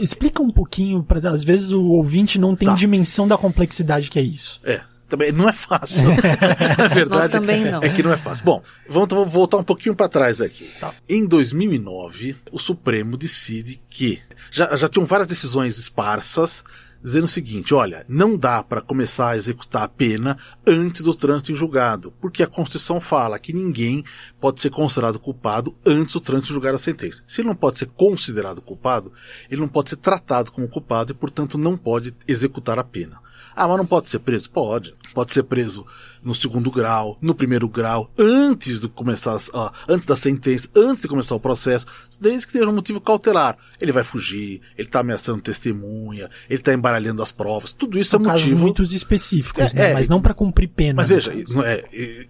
Explica um pouquinho, para às vezes o ouvinte não tem dimensão da complexidade que é isso. Também não é fácil. Na verdade, é que não é fácil. Bom, vamos voltar um pouquinho para trás aqui. Tá. Em 2009, o Supremo decide que já tinham várias decisões esparsas dizendo o seguinte, olha, não dá para começar a executar a pena antes do trânsito em julgado, porque a Constituição fala que ninguém pode ser considerado culpado antes do trânsito em julgado a sentença. Se ele não pode ser considerado culpado, ele não pode ser tratado como culpado e, portanto, não pode executar a pena. Ah, mas não pode ser preso? Pode. Pode ser preso no segundo grau, no primeiro grau, antes da sentença, antes de começar o processo, desde que tenha um motivo cautelar. Ele vai fugir, ele está ameaçando testemunha, ele está embaralhando as provas, tudo isso é motivo... Casos muito específicos, né? Mas não para cumprir pena. Mas veja,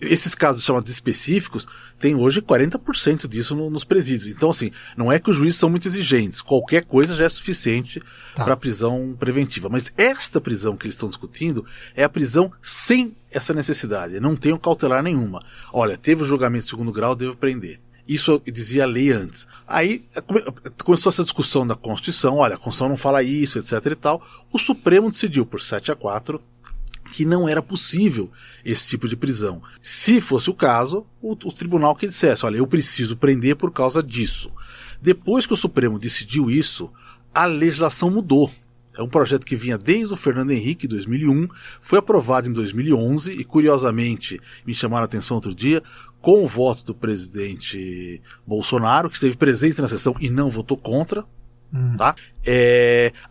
esses casos chamados específicos, tem hoje 40% disso nos presídios. Então, assim, não é que os juízes são muito exigentes, qualquer coisa já é suficiente para prisão preventiva. Mas esta prisão que eles estão discutindo é a prisão sem essa necessidade, não tem cautelar nenhuma. Olha, teve o julgamento de segundo grau, devo prender. Isso dizia a lei antes. Aí começou essa discussão da Constituição, olha, a Constituição não fala isso, etc e tal. O Supremo decidiu por 7-4 que não era possível esse tipo de prisão. Se fosse o caso, o tribunal que dissesse, olha, eu preciso prender por causa disso. Depois que o Supremo decidiu isso, a legislação mudou. É um projeto que vinha desde o Fernando Henrique, em 2001, foi aprovado em 2011 e, curiosamente, me chamaram a atenção outro dia, com o voto do presidente Bolsonaro, que esteve presente na sessão e não votou contra, tá?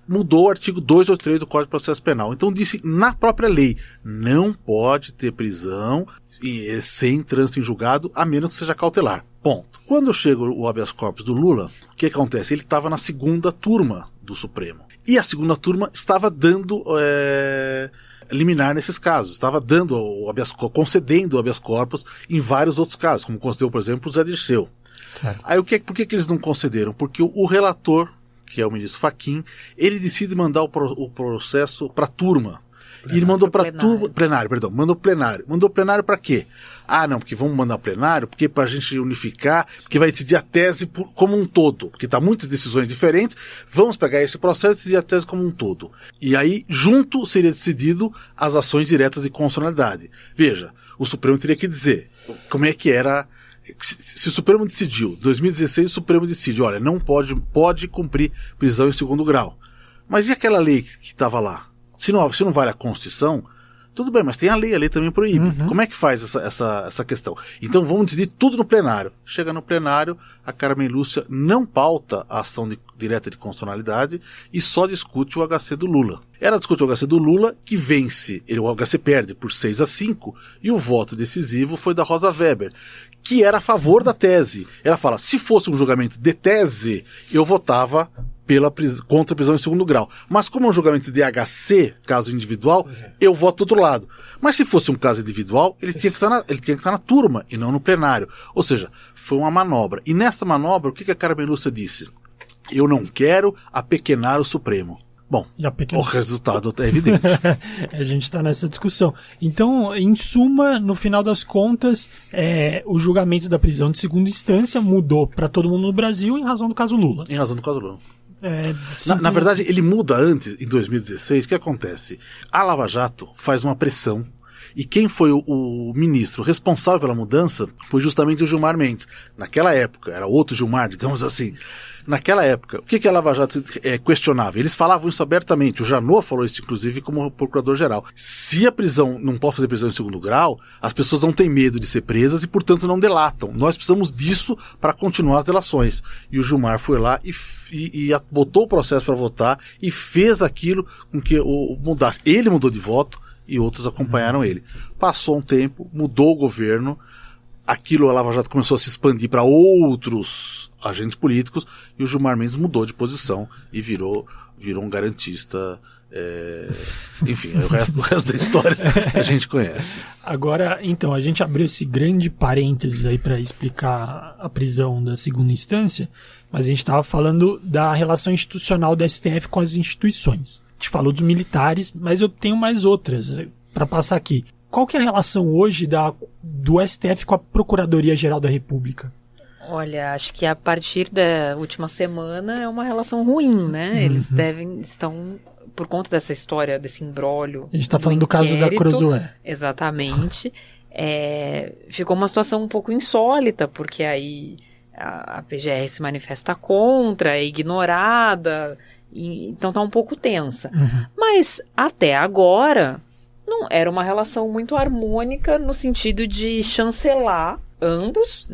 Mudou o artigo 283 do Código de Processo Penal. Então disse na própria lei, não pode ter prisão sem trânsito em julgado, a menos que seja cautelar. Ponto. Quando chega o habeas corpus do Lula, o que acontece? Ele estava na segunda turma do Supremo. E a segunda turma estava dando liminar nesses casos, estava dando concedendo o habeas corpus em vários outros casos, como concedeu, por exemplo, o Zé Dirceu. Certo. Aí por que eles não concederam? Porque o relator, que é o ministro Fachin, ele decide mandar o processo para a turma. E ele mandou para plenário. Mandou plenário para quê? Ah, não, porque vamos mandar plenário, porque para a gente unificar, porque vai decidir a tese como um todo, porque tá muitas decisões diferentes, vamos pegar esse processo e decidir a tese como um todo. E aí, junto, seria decidido as ações diretas de constitucionalidade. Veja, o Supremo teria que dizer como é que era. Se o Supremo decidiu, 2016 o Supremo decide, olha, não pode cumprir prisão em segundo grau. Mas e aquela lei que estava lá? Se não vale a Constituição, tudo bem, mas tem a lei também proíbe. Como é que faz essa questão? Então vamos decidir tudo no plenário. Chega no plenário, a Carmen Lúcia não pauta a ação direta de constitucionalidade e só discute o HC do Lula. Ela discute o HC do Lula, que vence, o HC perde por 6-5, e o voto decisivo foi da Rosa Weber, que era a favor da tese. Ela fala, se fosse um julgamento de tese, eu votava contra a prisão em segundo grau. Mas como é um julgamento de HC, caso individual, eu voto do outro lado. Mas se fosse um caso individual, ele tinha que estar na turma e não no plenário. Ou seja, foi uma manobra. E nesta manobra, o que a Carmen Lúcia disse? Eu não quero apequenar o Supremo. Bom, o resultado é evidente. A gente está nessa discussão. Então, em suma, no final das contas, o julgamento da prisão de segunda instância mudou para todo mundo no Brasil em razão do caso Lula. Em razão do caso Lula. Na verdade, ele muda antes, em 2016. O que acontece? A Lava Jato faz uma pressão E quem foi o ministro responsável pela mudança foi justamente o Gilmar Mendes. Naquela época, era outro Gilmar, digamos assim. Naquela época, o que a Lava Jato questionava? Eles falavam isso abertamente. O Janot falou isso, inclusive, como procurador-geral. Se a prisão não pode fazer prisão em segundo grau, as pessoas não têm medo de ser presas e, portanto, não delatam. Nós precisamos disso para continuar as delações. E o Gilmar foi lá e botou o processo para votar e fez aquilo com que mudasse. Ele mudou de voto e outros acompanharam ele. Passou um tempo, mudou o governo, aquilo, a Lava Jato começou a se expandir para outros agentes políticos e o Gilmar Mendes mudou de posição e virou um garantista. Enfim, o resto da história a gente conhece. Agora, então, a gente abriu esse grande parênteses aí para explicar a prisão da segunda instância, mas a gente estava falando da relação institucional da STF com as instituições. A gente falou dos militares, mas eu tenho mais outras para passar aqui. Qual que é a relação hoje do STF com a Procuradoria-Geral da República? Olha, acho que a partir da última semana é uma relação ruim, né? Eles estão, por conta dessa história, desse imbróglio. A gente está falando do caso da Crozoé. Exatamente. Ficou uma situação um pouco insólita, porque aí a PGR se manifesta contra, é ignorada, então está um pouco tensa. Mas até agora não era uma relação muito harmônica no sentido de chancelar ambas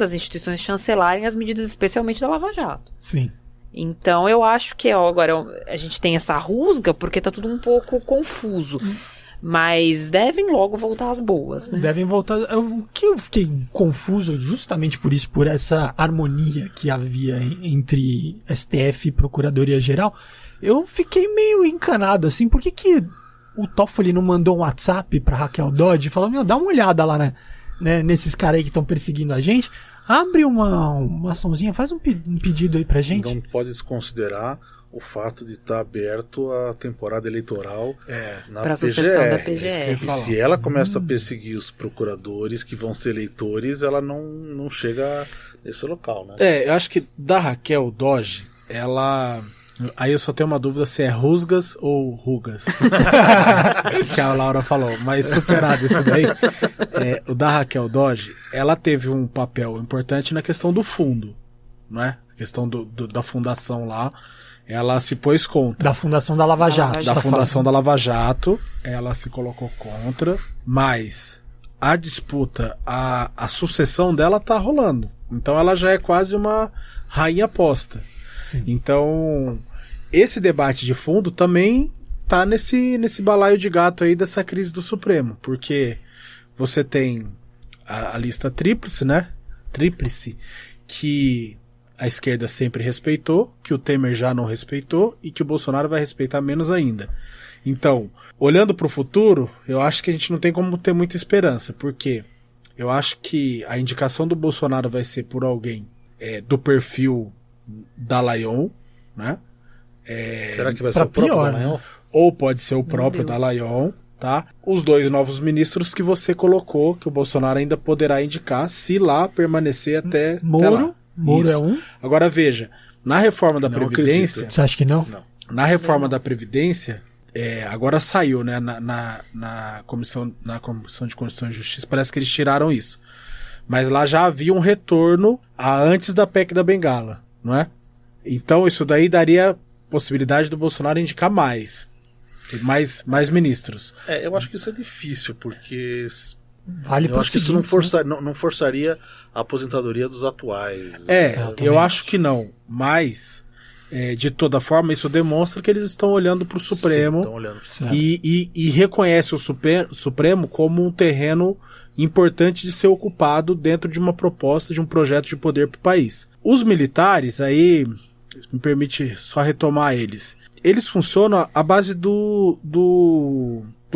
as instituições chancelarem as medidas, especialmente da Lava Jato. Sim. Então eu acho que agora a gente tem essa rusga porque tá tudo um pouco confuso. Mas devem logo voltar às boas, né? Devem voltar. O que eu fiquei confuso justamente por isso, por essa harmonia que havia entre STF e Procuradoria-Geral, eu fiquei meio encanado, assim, por que o Toffoli não mandou um WhatsApp pra Raquel Dodge e falou, dá uma olhada lá, né, nesses caras aí que estão perseguindo a gente, abre uma açãozinha, faz um pedido aí pra gente. Não pode desconsiderar o fato de estar aberto a temporada eleitoral na pra sucessão da PGR. E se ela começa a perseguir os procuradores que vão ser eleitores, ela não chega nesse local, né? Eu acho que da Raquel Dodge, ela... Aí eu só tenho uma dúvida se é rusgas ou rugas. Que a Laura falou, mas superado isso daí. O da Raquel Dodge, ela teve um papel importante na questão do fundo, não é? A questão da fundação lá, ela se pôs contra. Da fundação da Lava Jato. Da fundação da Lava Jato, ela se colocou contra, mas a disputa, a sucessão dela tá rolando. Então ela já é quase uma rainha posta. Sim. Então, esse debate de fundo também tá nesse balaio de gato aí dessa crise do Supremo, porque você tem a lista tríplice, né? Tríplice, que a esquerda sempre respeitou, que o Temer já não respeitou e que o Bolsonaro vai respeitar menos ainda. Então, olhando para o futuro, eu acho que a gente não tem como ter muita esperança, porque eu acho que a indicação do Bolsonaro vai ser por alguém do perfil Dallagnol, né? Será que vai ser o próprio Dallagnol? Ou pode ser o próprio Dallagnol, tá? Os dois novos ministros que você colocou, que o Bolsonaro ainda poderá indicar, se lá permanecer até Moro Isso. É um. Agora veja, na reforma da Previdência... Você acha que não? Não. Na reforma da Previdência, agora saiu, né? Na Comissão de Constituição e Justiça, parece que eles tiraram isso. Mas lá já havia um retorno antes da PEC da Bengala, não é? Então isso daí daria possibilidade do Bolsonaro indicar mais ministros. Eu acho que isso é difícil, porque Vale eu acho que isso né? não forçaria a aposentadoria dos atuais. Eu acho que não, mas de toda forma isso demonstra que eles estão olhando para o Supremo. Sim, estão olhando e reconhece o Supremo como um terreno importante de ser ocupado dentro de uma proposta, de um projeto de poder para o país. Os militares, aí, me permite só retomar eles funcionam à base do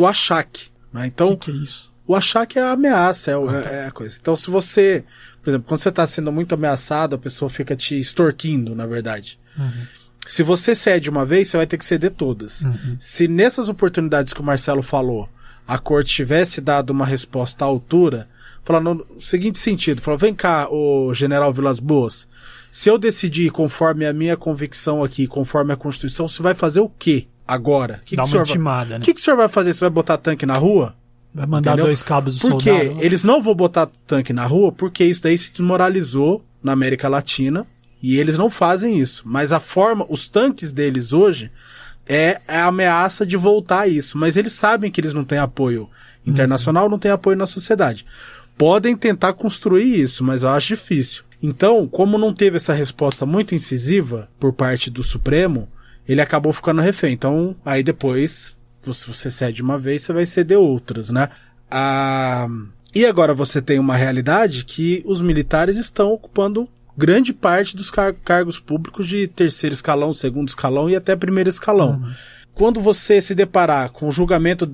achaque, né? Então, que é isso? O achaque é a ameaça, é a coisa. Então, se você, por exemplo, quando você está sendo muito ameaçado, a pessoa fica te extorquindo, na verdade. Uhum. Se você cede uma vez, você vai ter que ceder todas. Uhum. Se nessas oportunidades que o Marcelo falou, a corte tivesse dado uma resposta à altura, falando no seguinte sentido, falou, vem cá, ô general Vilas Boas, se eu decidir conforme a minha convicção aqui, conforme a Constituição, você vai fazer o quê agora? Dá uma intimada, né? O que o senhor vai fazer? Você vai botar tanque na rua? Vai mandar entendeu? 2 cabos de Porque soldado. eles não vão botar tanque na rua, porque isso daí se desmoralizou na América Latina, e eles não fazem isso. Mas os tanques deles hoje é a ameaça de voltar a isso. Mas eles sabem que eles não têm apoio internacional, não têm apoio na sociedade. Podem tentar construir isso, mas eu acho difícil. Então, como não teve essa resposta muito incisiva por parte do Supremo, ele acabou ficando refém. Então, aí depois, se você cede uma vez, você vai ceder outras, né? E agora você tem uma realidade que os militares estão ocupando grande parte dos cargos públicos de terceiro escalão, segundo escalão e até primeiro escalão. Quando você se deparar com o julgamento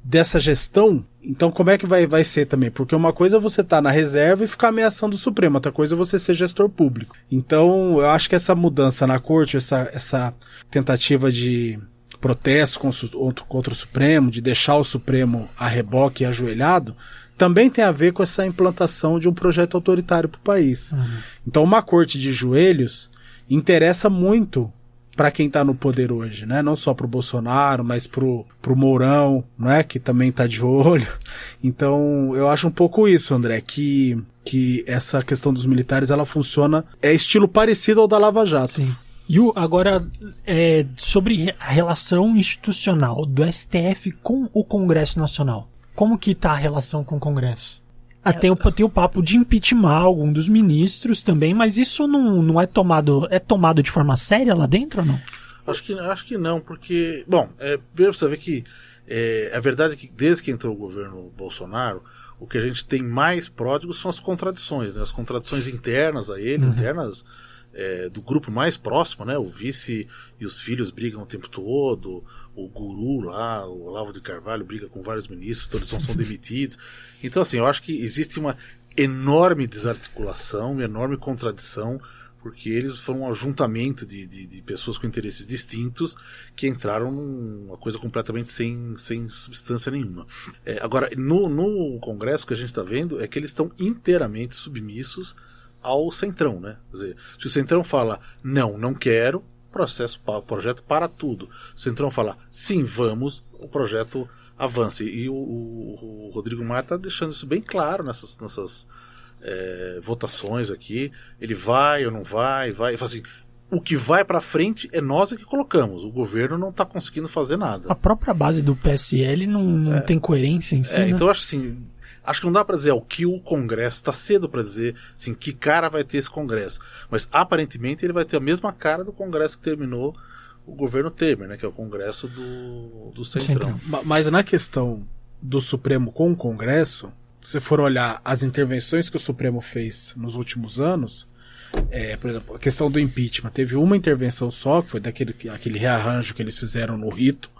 dessa gestão, então como é que vai ser também? Porque uma coisa é você estar na reserva e ficar ameaçando o Supremo, outra coisa é você ser gestor público. Então eu acho que essa mudança na corte, essa tentativa de protesto contra o Supremo, de deixar o Supremo a reboque e ajoelhado, também tem a ver com essa implantação de um projeto autoritário para o país. Então uma corte de joelhos interessa muito para quem está no poder hoje, né? Não só para o Bolsonaro, mas pro Mourão, né? Que também está de olho. Então, eu acho um pouco isso, André, que essa questão dos militares, ela funciona, é estilo parecido ao da Lava Jato. Sim. E agora, sobre a relação institucional do STF com o Congresso Nacional. Como que está a relação com o Congresso? Tem o papo de impeachment algum dos ministros também, mas isso não é tomado de forma séria lá dentro ou não? Acho que não, porque... Bom, primeiro você vê que a verdade é que desde que entrou o governo Bolsonaro, o que a gente tem mais pródigos são as contradições, né? As contradições internas a ele, internas do grupo mais próximo, né? O vice e os filhos brigam o tempo todo, o guru lá, o Olavo de Carvalho, briga com vários ministros, todos são demitidos. Então, assim, eu acho que existe uma enorme desarticulação, uma enorme contradição, porque eles foram um ajuntamento de pessoas com interesses distintos que entraram numa coisa completamente sem substância nenhuma. Agora, no Congresso, o que a gente está vendo é que eles estão inteiramente submissos ao Centrão, né? Quer dizer, se o Centrão fala, não quero, o projeto para tudo. O Centrão fala, sim, vamos, o projeto avança. E o Rodrigo Maia está deixando isso bem claro nessas votações aqui. Ele vai ou não vai, ele fala assim, o que vai para frente é nós que colocamos. O governo não está conseguindo fazer nada. A própria base do PSL não tem coerência em si, né? Então acho que não dá para dizer o que o Congresso, está cedo para dizer assim, que cara vai ter esse Congresso. Mas aparentemente ele vai ter a mesma cara do Congresso que terminou o governo Temer, né, que é o Congresso do Centrão. Mas na questão do Supremo com o Congresso, se você for olhar as intervenções que o Supremo fez nos últimos anos, por exemplo, a questão do impeachment, teve uma intervenção só, que foi aquele rearranjo que eles fizeram no rito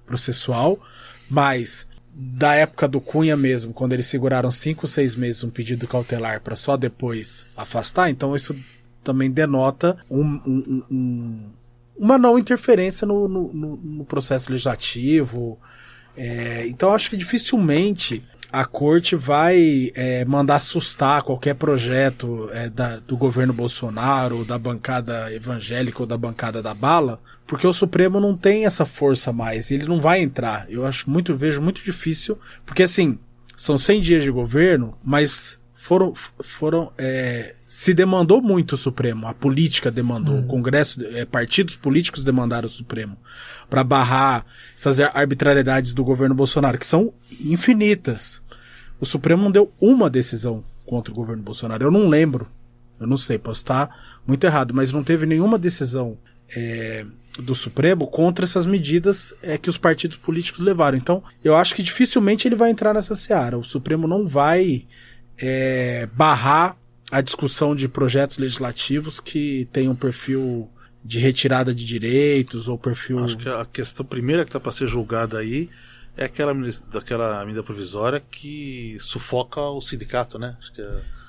processual, mas da época do Cunha mesmo, quando eles seguraram 5 ou 6 meses um pedido cautelar para só depois afastar, então isso também denota uma não interferência no processo legislativo. Então acho que dificilmente a corte vai mandar assustar qualquer projeto do governo Bolsonaro, da bancada evangélica ou da bancada da bala, porque o Supremo não tem essa força mais, ele não vai entrar. Eu vejo muito difícil, porque assim, são 100 dias de governo, mas se demandou muito o Supremo, a política demandou, o Congresso, partidos políticos demandaram o Supremo para barrar essas arbitrariedades do governo Bolsonaro, que são infinitas. O Supremo não deu uma decisão contra o governo Bolsonaro, eu não lembro, eu não sei, posso estar muito errado, mas não teve nenhuma decisão do Supremo contra essas medidas que os partidos políticos levaram. Então, eu acho que dificilmente ele vai entrar nessa seara. O Supremo não vai barrar a discussão de projetos legislativos que tenham um perfil de retirada de direitos ou perfil... Acho que a questão primeira que está para ser julgada aí é daquela medida provisória que sufoca o sindicato, né? Acho que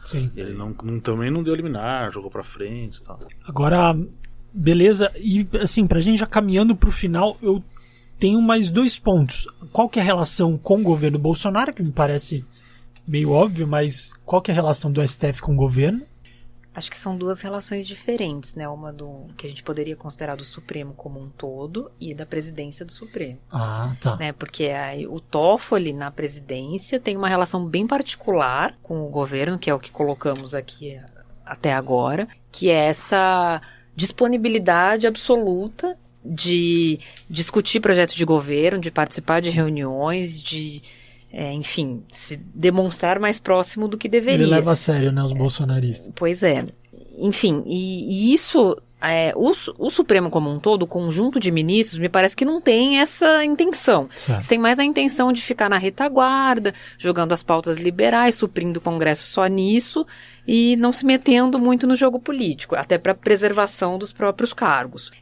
Sim. Ele também não deu liminar, jogou para frente e tal. Agora, beleza, e assim, pra gente já caminhando pro final, eu tenho mais 2 pontos. Qual que é a relação com o governo Bolsonaro, que me parece meio óbvio, mas qual que é a relação do STF com o governo? Acho que são duas relações diferentes, né? Uma do que a gente poderia considerar do Supremo como um todo e da presidência do Supremo. Ah, tá. Né? Porque aí, o Toffoli na presidência tem uma relação bem particular com o governo, que é o que colocamos aqui até agora, que é essa disponibilidade absoluta de discutir projetos de governo, de participar de reuniões, de, enfim, se demonstrar mais próximo do que deveria. Ele leva a sério, né, os bolsonaristas. Pois é. Enfim, e isso, o Supremo como um todo, o conjunto de ministros, me parece que não tem essa intenção. Certo. Tem mais a intenção de ficar na retaguarda, jogando as pautas liberais, suprindo o Congresso só nisso, e não se metendo muito no jogo político, até para preservação dos próprios cargos.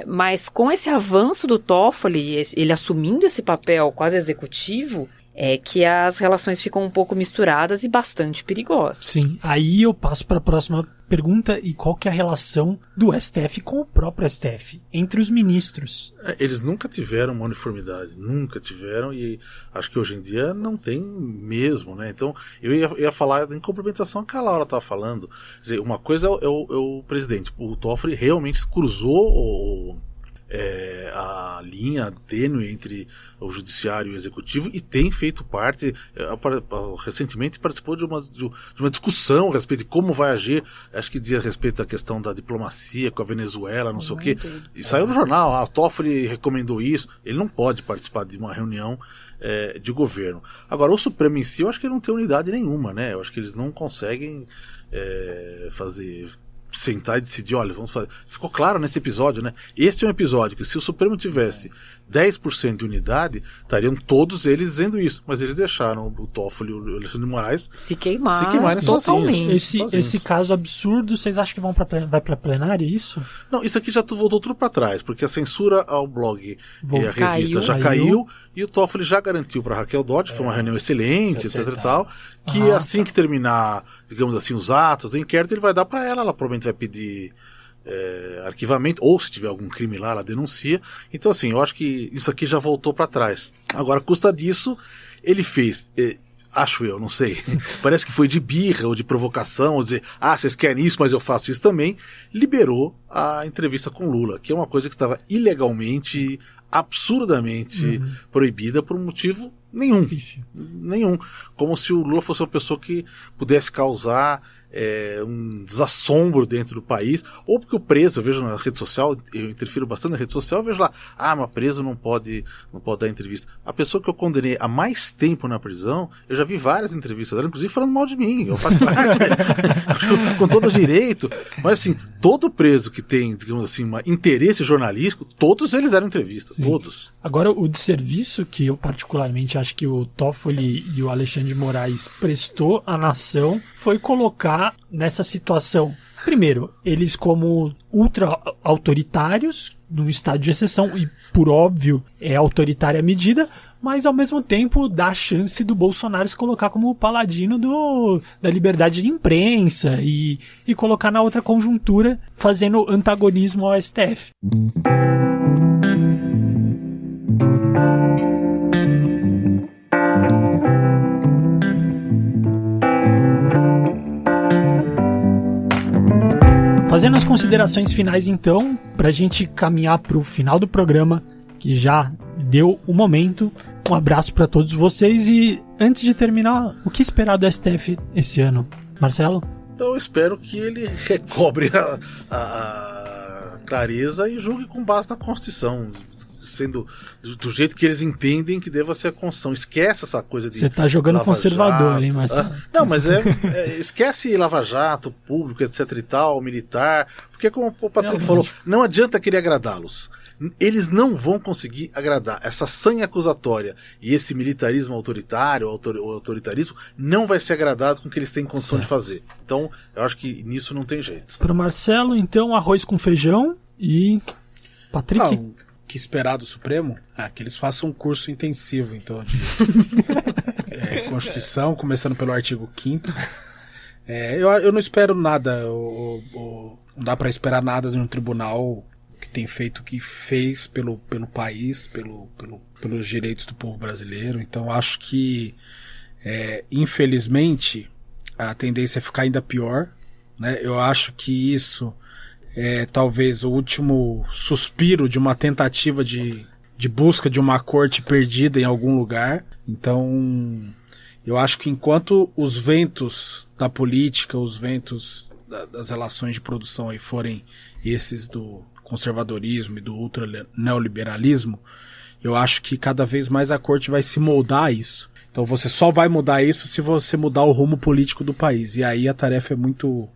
Mas com esse avanço do Toffoli, ele assumindo esse papel quase executivo, é que as relações ficam um pouco misturadas e bastante perigosas. Sim, aí eu passo para a próxima pergunta, e qual que é a relação do STF com o próprio STF, entre os ministros? Eles nunca tiveram uma uniformidade, nunca tiveram, e acho que hoje em dia não tem mesmo, né? Então, eu ia falar em complementação ao que a Laura estava falando. Quer dizer, uma coisa é o presidente, o Toffoli realmente cruzou a linha tênue entre o judiciário e o executivo e tem feito parte, recentemente participou de uma discussão a respeito de como vai agir, acho que dizia a respeito da questão da diplomacia com a Venezuela, não sei o quê, e saiu no jornal, a Toffoli recomendou isso. Ele não pode participar de uma reunião de governo. Agora, o Supremo em si, eu acho que ele não tem unidade nenhuma, né? Eu acho que eles não conseguem sentar e decidir, olha, vamos fazer. Ficou claro nesse episódio, né? Este é um episódio que, se o Supremo tivesse 10% de unidade, estariam todos eles dizendo isso, mas eles deixaram o Toffoli e o Alexandre de Moraes se queimarem totalmente. Sozinhos. Esse caso absurdo, vocês acham que vai para plenária, isso? Não, isso aqui já voltou tudo para trás, porque a censura ao blog e a revista já caiu, e o Toffoli já garantiu para Raquel Dodge, foi uma reunião excelente, etc e tal, que assim que terminar, digamos assim, os atos do inquérito, ele vai dar para ela provavelmente vai pedir arquivamento, ou se tiver algum crime lá, ela denuncia. Então, assim, eu acho que isso aqui já voltou para trás. Agora, à custa disso, ele fez, acho eu, não sei, parece que foi de birra ou de provocação, ou dizer, vocês querem isso, mas eu faço isso também, liberou a entrevista com Lula, que é uma coisa que estava ilegalmente, absurdamente proibida por um motivo nenhum. Como se o Lula fosse uma pessoa que pudesse causar um desassombro dentro do país, ou porque o preso, eu vejo na rede social, eu interfiro bastante na rede social, eu vejo lá, mas preso não pode dar entrevista. A pessoa que eu condenei há mais tempo na prisão, eu já vi várias entrevistas dela, inclusive falando mal de mim, eu faço parte com todo o direito, mas assim, todo preso que tem, digamos assim, um interesse jornalístico, todos eles deram entrevista. Sim. Todos. Agora, o desserviço que eu particularmente acho que o Toffoli e o Alexandre de Moraes prestou à nação foi colocar nessa situação, primeiro, eles como ultra-autoritários, num estado de exceção, e por óbvio é autoritária a medida, mas ao mesmo tempo dá a chance do Bolsonaro se colocar como paladino da liberdade de imprensa e colocar na outra conjuntura, fazendo antagonismo ao STF. Fazendo as considerações finais, então, para a gente caminhar para o final do programa, que já deu o momento. Um abraço para todos vocês e, antes de terminar, o que esperar do STF esse ano? Marcelo? Eu espero que ele recobre a clareza e julgue com base na Constituição, sendo do jeito que eles entendem que deva ser a Constituição. Esquece essa coisa de Você tá jogando Lava conservador, Jato, hein, Marcelo? Não, mas esquece Lava Jato, público, etc e tal, militar, porque como o Patrick falou, não adianta querer agradá-los. Eles não vão conseguir agradar. Essa sanha acusatória e esse militarismo autoritário, o autoritarismo, não vai ser agradado com o que eles têm condição de fazer. Então, eu acho que nisso não tem jeito. Pro Marcelo, então, arroz com feijão e... Patrick? O que esperar do Supremo? Que eles façam um curso intensivo, então, de Constituição, começando pelo artigo 5º. Eu não espero nada, não dá para esperar nada de um tribunal que tem feito o que fez pelo país, pelos direitos do povo brasileiro. Então acho que infelizmente a tendência é ficar ainda pior né? Eu acho que isso é talvez o último suspiro de uma tentativa de busca de uma corte perdida em algum lugar. Então, eu acho que enquanto os ventos da política, os ventos das relações de produção aí forem esses do conservadorismo e do ultra-neoliberalismo, eu acho que cada vez mais a corte vai se moldar a isso. Então você só vai mudar isso se você mudar o rumo político do país. E aí a tarefa é muito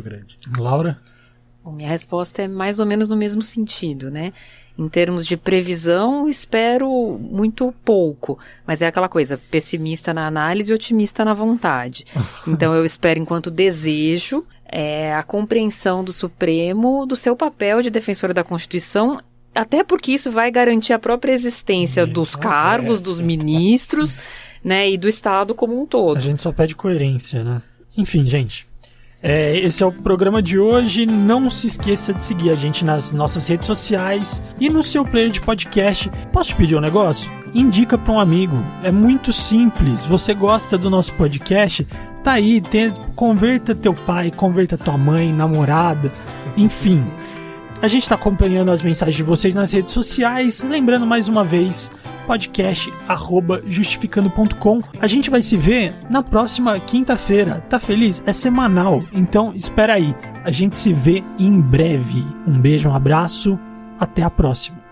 grande. Laura? Bom, minha resposta é mais ou menos no mesmo sentido, né? Em termos de previsão, espero muito pouco. Mas é aquela coisa, pessimista na análise e otimista na vontade. Então eu espero, enquanto desejo, a compreensão do Supremo do seu papel de defensor da Constituição, até porque isso vai garantir a própria existência dos cargos, dos ministros, né, e do Estado como um todo. A gente só pede coerência, né? Enfim, gente, esse é o programa de hoje. Não se esqueça de seguir a gente nas nossas redes sociais e no seu player de podcast. Posso te pedir um negócio? Indica para um amigo. É muito simples. Você gosta do nosso podcast? Tá aí, converta teu pai, converta tua mãe, namorada, enfim. A gente está acompanhando as mensagens de vocês nas redes sociais. Lembrando mais uma vez, podcast@justificando.com. A gente vai se ver na próxima quinta-feira. Tá feliz? É semanal, então espera aí. A gente se vê em breve. Um beijo, um abraço, até a próxima.